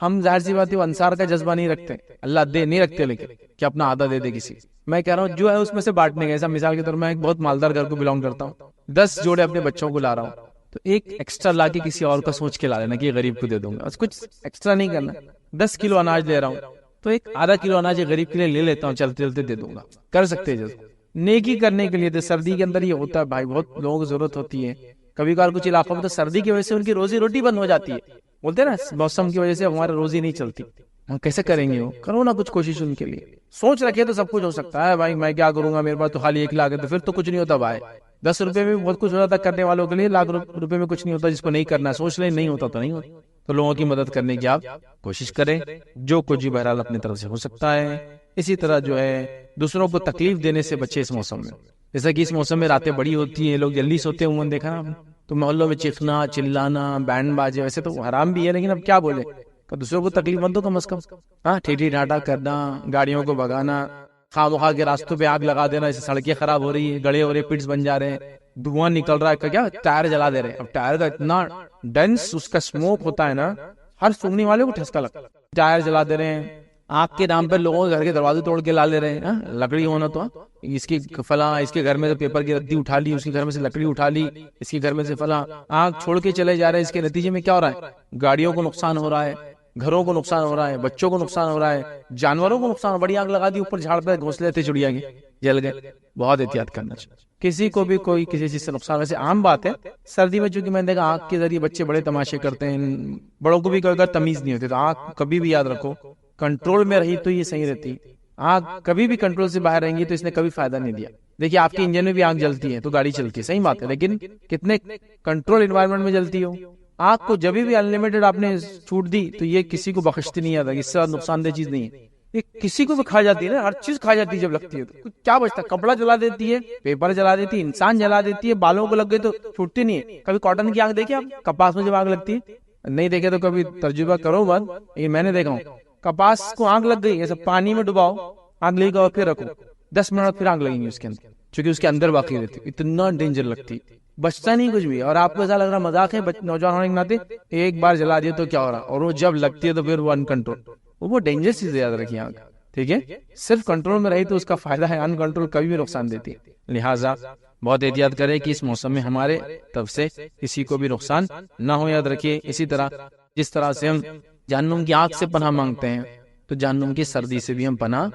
ہم ظاہر سی بات ہے انصار کا جذبہ نہیں رکھتے, اللہ دے نہیں رکھتے, لیکن کہ اپنا آدھا دے دے کسی. میں کہہ رہا ہوں جو ہے اس میں سے بانٹنے کا. ایسا مثال کے طور میں ایک بہت مالدار گھر کو بلانگ کرتا ہوں, 10 جوڑے اپنے بچوں کو لا رہا ہوں, تو ایک ایکسٹرا لا کے کسی اور کا سوچ کے لا لینا کہ یہ غریب کو دے دوں گا. کچھ ایکسٹرا نہیں کرنا. 10 کلو اناج لے رہا ہوں تو ایک آدھا کلو اناج غریب کے لیے لے لیتا ہوں, چلتے چلتے دے دوں گا. کر سکتے ہیں نیکی کرنے کے لیے. سردی کے اندر یہ ہوتا ہے بھائی, بہت لوگوں کو ضرورت ہوتی ہے. کبھی کبھار کچھ علاقوں میں تو سردی کی وجہ سے ان کی روزی روٹی بند ہو جاتی ہے. بولتے ہیں نا موسم کی وجہ سے ہماری روزی نہیں چلتی, ہم کیسے کریں گے؟ وہ کرو نا کچھ کوشش ان کے لیے. سوچ رکھے تو سب کچھ ہو سکتا ہے بھائی. میں کیا کروں گا, میرے پاس تو خالی 1 لاکھ ہے, تو پھر تو کچھ نہیں ہوتا بھائی. 10 روپے میں بہت کچھ ہو جاتا کرنے والوں کے لیے, لاکھ روپے میں کچھ نہیں ہوتا. جس کو نہیں کرنا سوچ لیں, نہیں ہوتا تو نہیں ہوتا. تو لوگوں کی مدد کرنے کی آپ کوشش کریں, جو کچھ بھی بہرحال اپنی طرف سے ہو سکتا ہے. اسی طرح جو ہے دوسروں کو تکلیف دینے سے بچے اس موسم میں. جیسا کہ اس موسم میں راتیں بڑی ہوتی ہیں, لوگ جلدی سوتے ہیں عموماً, دیکھا نا, تو محلوں میں چیخنا چلانا بینڈ باجے ویسے تو حرام بھی ہے, لیکن اب کیا بولے, دوسروں کو تکلیف مت دو کم از کم. ہاں ٹھیٹھی ڈھاٹا کرنا, گاڑیوں کو بھگانا, خواہ مخواہ کے راستوں پہ آگ لگا دینا, جیسے سڑکیں خراب ہو رہی ہے, گڑے ہو رہے, پٹس بن جا رہے ہیں, دھواں نکل رہا ہے, کیا ٹائر جلا دے رہے ہیں. اب ٹائر کا اتنا ڈینس اس کا اسموک ہوتا ہے نا, ہر سننے والے کو ٹھسکا لگتا ہے. ٹائر جلا دے رہے ہیں, آگ کے نام پہ لوگوں کے گھر کے دروازے توڑ کے لا لے رہے ہیں. لکڑی ہونا تو اس کی فلاں, اس کے گھر میں سے پیپر کی ردی اٹھا لی, اس کے گھر میں سے لکڑی اٹھا لی, اس کے گھر میں سے فلاں, آگ چھوڑ کے چلے جا رہے ہیں. اس کے نتیجے میں کیا ہو رہا ہے؟ گاڑیوں کو نقصان ہو رہا ہے, گھروں کو نقصان ہو رہا ہے, بچوں کو نقصان ہو رہا ہے, جانوروں کو نقصان. بڑی آگ لگا دی اوپر جھاڑ پہ, گھونسلے تھے چڑیا کے, جل گئے. بہت احتیاط کرنا چاہیے. کسی کو بھی کوئی کسی چیز سے نقصان, ویسے عام بات ہے سردی میں, چونکہ میں نے دیکھا آگ کے ذریعے بچے بڑے تماشے کرتے ہیں, بڑوں کو بھی کبھی تمیز نہیں ہوتی. تو آگ کبھی بھی یاد رکھو کنٹرول میں رہی تو یہ صحیح رہتی. آگ کبھی بھی کنٹرول سے باہر رہیں گی تو اس نے کبھی فائدہ نہیں دیا. دیکھیے آپ کے انجن میں بھی آگ جلتی ہے تو گاڑی چلتی ہے, صحیح بات ہے, لیکن کتنے کنٹرول انوائرمنٹ میں جلتی ہو. آنکھ کو جب بھی انلمیٹڈ آپ نے چھوٹ دی تو یہ کسی کو بخشتی نہیں آتا، اس سے نقصان دہ چیز نہیں ہے، یہ کسی کو بھی کھا جاتی ہے نا، ہر چیز کھا جاتی ہے جب لگتی ہے تو کیا بچتا ہے؟ کپڑا جلا دیتی ہے، پیپر جلا دیتی ہے، انسان جلا دیتی ہے، بالوں کو لگ گئے تو چھوٹتی نہیں ہے۔ کبھی کاٹن کی آگ دیکھے آپ؟ کپاس میں جب آگ لگتی ہے، نہیں دیکھے تو کبھی ترجمہ کرو مت، یہ میں نے دیکھا ہوں، کپاس کو آگ لگ گئی ایسا پانی میں ڈباؤ، آگ لے گا پھر رکھو 10 منٹ پھر آگ لگیں گی اس کے اندر، چونکہ اس کے اندر باقی رہتی ہے، اتنا ڈینجر لگتی، بچتا نہیں کچھ بھی، اور آپ کو ایسا لگ رہا مذاق ہے، نوجوان ہونے کے ناطے ایک بار جلا دیا تو کیا ہو رہا، اور وہ جب لگتی ہے تو پھر وہ ان کنٹرول، وہ ڈینجر چیز یاد رکھیے آگ، ٹھیک ہے؟ صرف کنٹرول میں رہی تو اس کا فائدہ ہے، ان کنٹرول کبھی بھی نقصان دیتی ہے، لہٰذا بہت احتیاط کرے کہ اس موسم میں ہمارے طرف سے کسی کو بھی نقصان نہ ہو، یاد رکھیے۔ اسی طرح جس طرح سے ہم جہنم کی آگ سے پناہ مانگتے ہیں تو جہنم کی سردی سے بھی ہم پناہ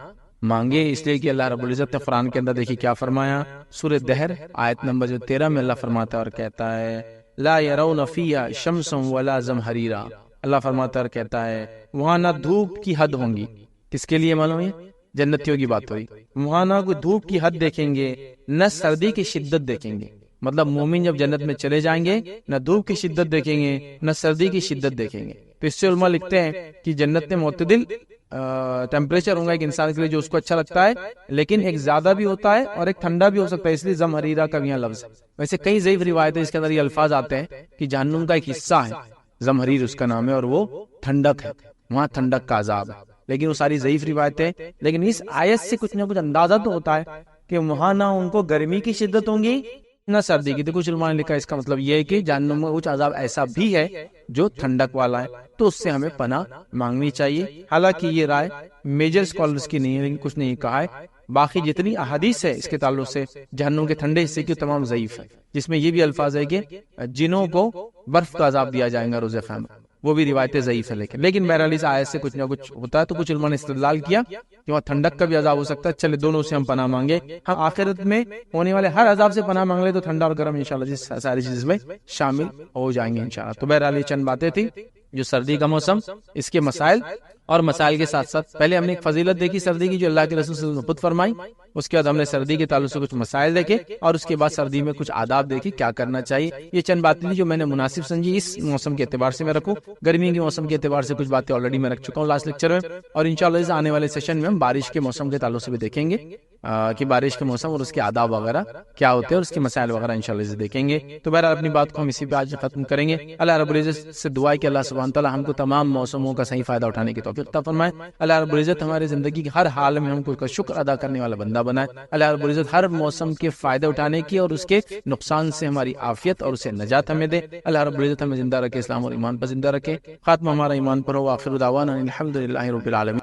مانگے، اس لیے کہ اللہ رب العزت نے قرآن کے اندر دیکھیے کیا فرمایا، سورہ دہر آیت نمبر 13 میں اللہ فرماتا ہے اور کہتا ہے لا يرون فیہا شمسا ولا زمہریرا، اللہ فرماتا ہے اور کہتا ہے وہاں نہ دھوپ کی حد ہوں گی، کس کے لیے معلوم ہے؟ جنتیوں کی بات ہوئی، وہاں نہ کوئی دھوپ کی حد دیکھیں گے نہ سردی کی شدت دیکھیں گے، مطلب مومن جب جنت میں چلے جائیں گے نہ دھوپ کی شدت دیکھیں گے نہ سردی کی شدت دیکھیں گے۔ تو اس سے علماء لکھتے ہیں کہ جنت میں معتدل ٹیمپریچر ہوگا ایک انسان کے لیے جو اس کو اچھا لگتا ہے، لیکن ایک زیادہ بھی ہوتا ہے اور ایک ٹھنڈا بھی ہو سکتا ہے، اس لیے زمہریرہ کا بھی یہاں لفظ ہے۔ ویسے کئی ضعیف روایتیں اس کے اندر یہ الفاظ آتے ہیں کہ جہنم کا ایک حصہ ہے زمہریر اس کا نام ہے، اور وہ ٹھنڈک ہے، وہاں ٹھنڈک کا عذاب ہے، لیکن وہ ساری ضعیف روایتیں، لیکن اس آیت سے کچھ نہ کچھ اندازہ تو ہوتا ہے کہ وہاں نہ ان کو گرمی کی شدت ہوں گی نہ سردی کی۔ تو کچھ علماء نے لکھا اس کا مطلب یہ ہے کہ جہنم میں کچھ عذاب ایسا بھی ہے جو ٹھنڈک والا ہے، تو اس سے ہمیں پناہ مانگنی چاہیے۔ حالانکہ یہ رائے میجر اسکالرز کی نہیں ہے، لیکن کچھ نے یہ کہا ہے باقی جتنی احادیث ہے اس کے تعلق سے جہنم کے ٹھنڈے حصے کی تمام ضعیف ہے، جس میں یہ بھی الفاظ ہے کہ جنوں کو برف کا عذاب دیا جائے گا روز قیامت، وہ بھی روایتیں ضعیف ہے، لیکن بہرحال اس آیت سے کچھ نہ کچھ ہوتا ہے۔ تو کچھ علماء نے استدلال کیا کہ وہاں ٹھنڈک کا بھی عذاب ہو سکتا ہے، چلے دونوں سے ہم پناہ مانگے، ہم آخرت میں ہونے والے ہر عذاب سے پناہ مانگ لے تو ٹھنڈا اور گرم انشاءاللہ جس ساری چیز میں شامل ہو جائیں گے انشاءاللہ۔ تو بہرحال یہ چند باتیں تھی جو سردی کا موسم، اس کے مسائل، اور مسائل کے ساتھ ساتھ پہلے ہم نے ایک فضیلت دیکھی سردی کی جو اللہ کے رسول صلی اللہ علیہ وسلم نے خود فرمائی، اس کے بعد ہم نے سردی کے تعلق سے کچھ مسائل دیکھے، اور اس کے بعد سردی میں کچھ آداب دیکھے کیا کرنا چاہیے۔ یہ چند باتیں تھیں جو میں نے مناسب سمجھی اس موسم کے اعتبار سے میں رکھوں، گرمی کے موسم کے اعتبار سے کچھ باتیں آلریڈی میں رکھ چکا ہوں لاسٹ لیکچر میں، اور انشاءاللہ اس آنے والے سیشن میں ہم بارش کے موسم کے تعلق سے بھی دیکھیں گے کہ بارش کے موسم اور اس کے آداب وغیرہ کیا ہوتے ہیں اور اس کے مسائل وغیرہ انشاءاللہ سے دیکھیں گے۔ تو بہرحال اپنی بات کو ہم اسی پہ آج ختم کریں گے۔ اللہ رب العزت سے دعا ہے کہ اللہ سبحانہ تعالی ہم کو تمام موسموں کا صحیح فائدہ اٹھانے کی توفیق عطا فرمائے۔ اللہ رب العزت ہماری زندگی کے ہر حال میں ہم کو اس کا شکر ادا کرنے والا بندہ بنائے۔ اللہ رب العزت ہر موسم کے فائدہ اٹھانے کی اور اس کے نقصان سے ہماری عافیت اور اسے نجات ہمیں دے۔ اللہ رب العزت ہمیں زندہ رکھے، اسلام اور ایمان پر زندہ رکھے، خاتمہ ہمارا ایمان پر ہو، آخر دعوانا الحمدللہ رب العالمین۔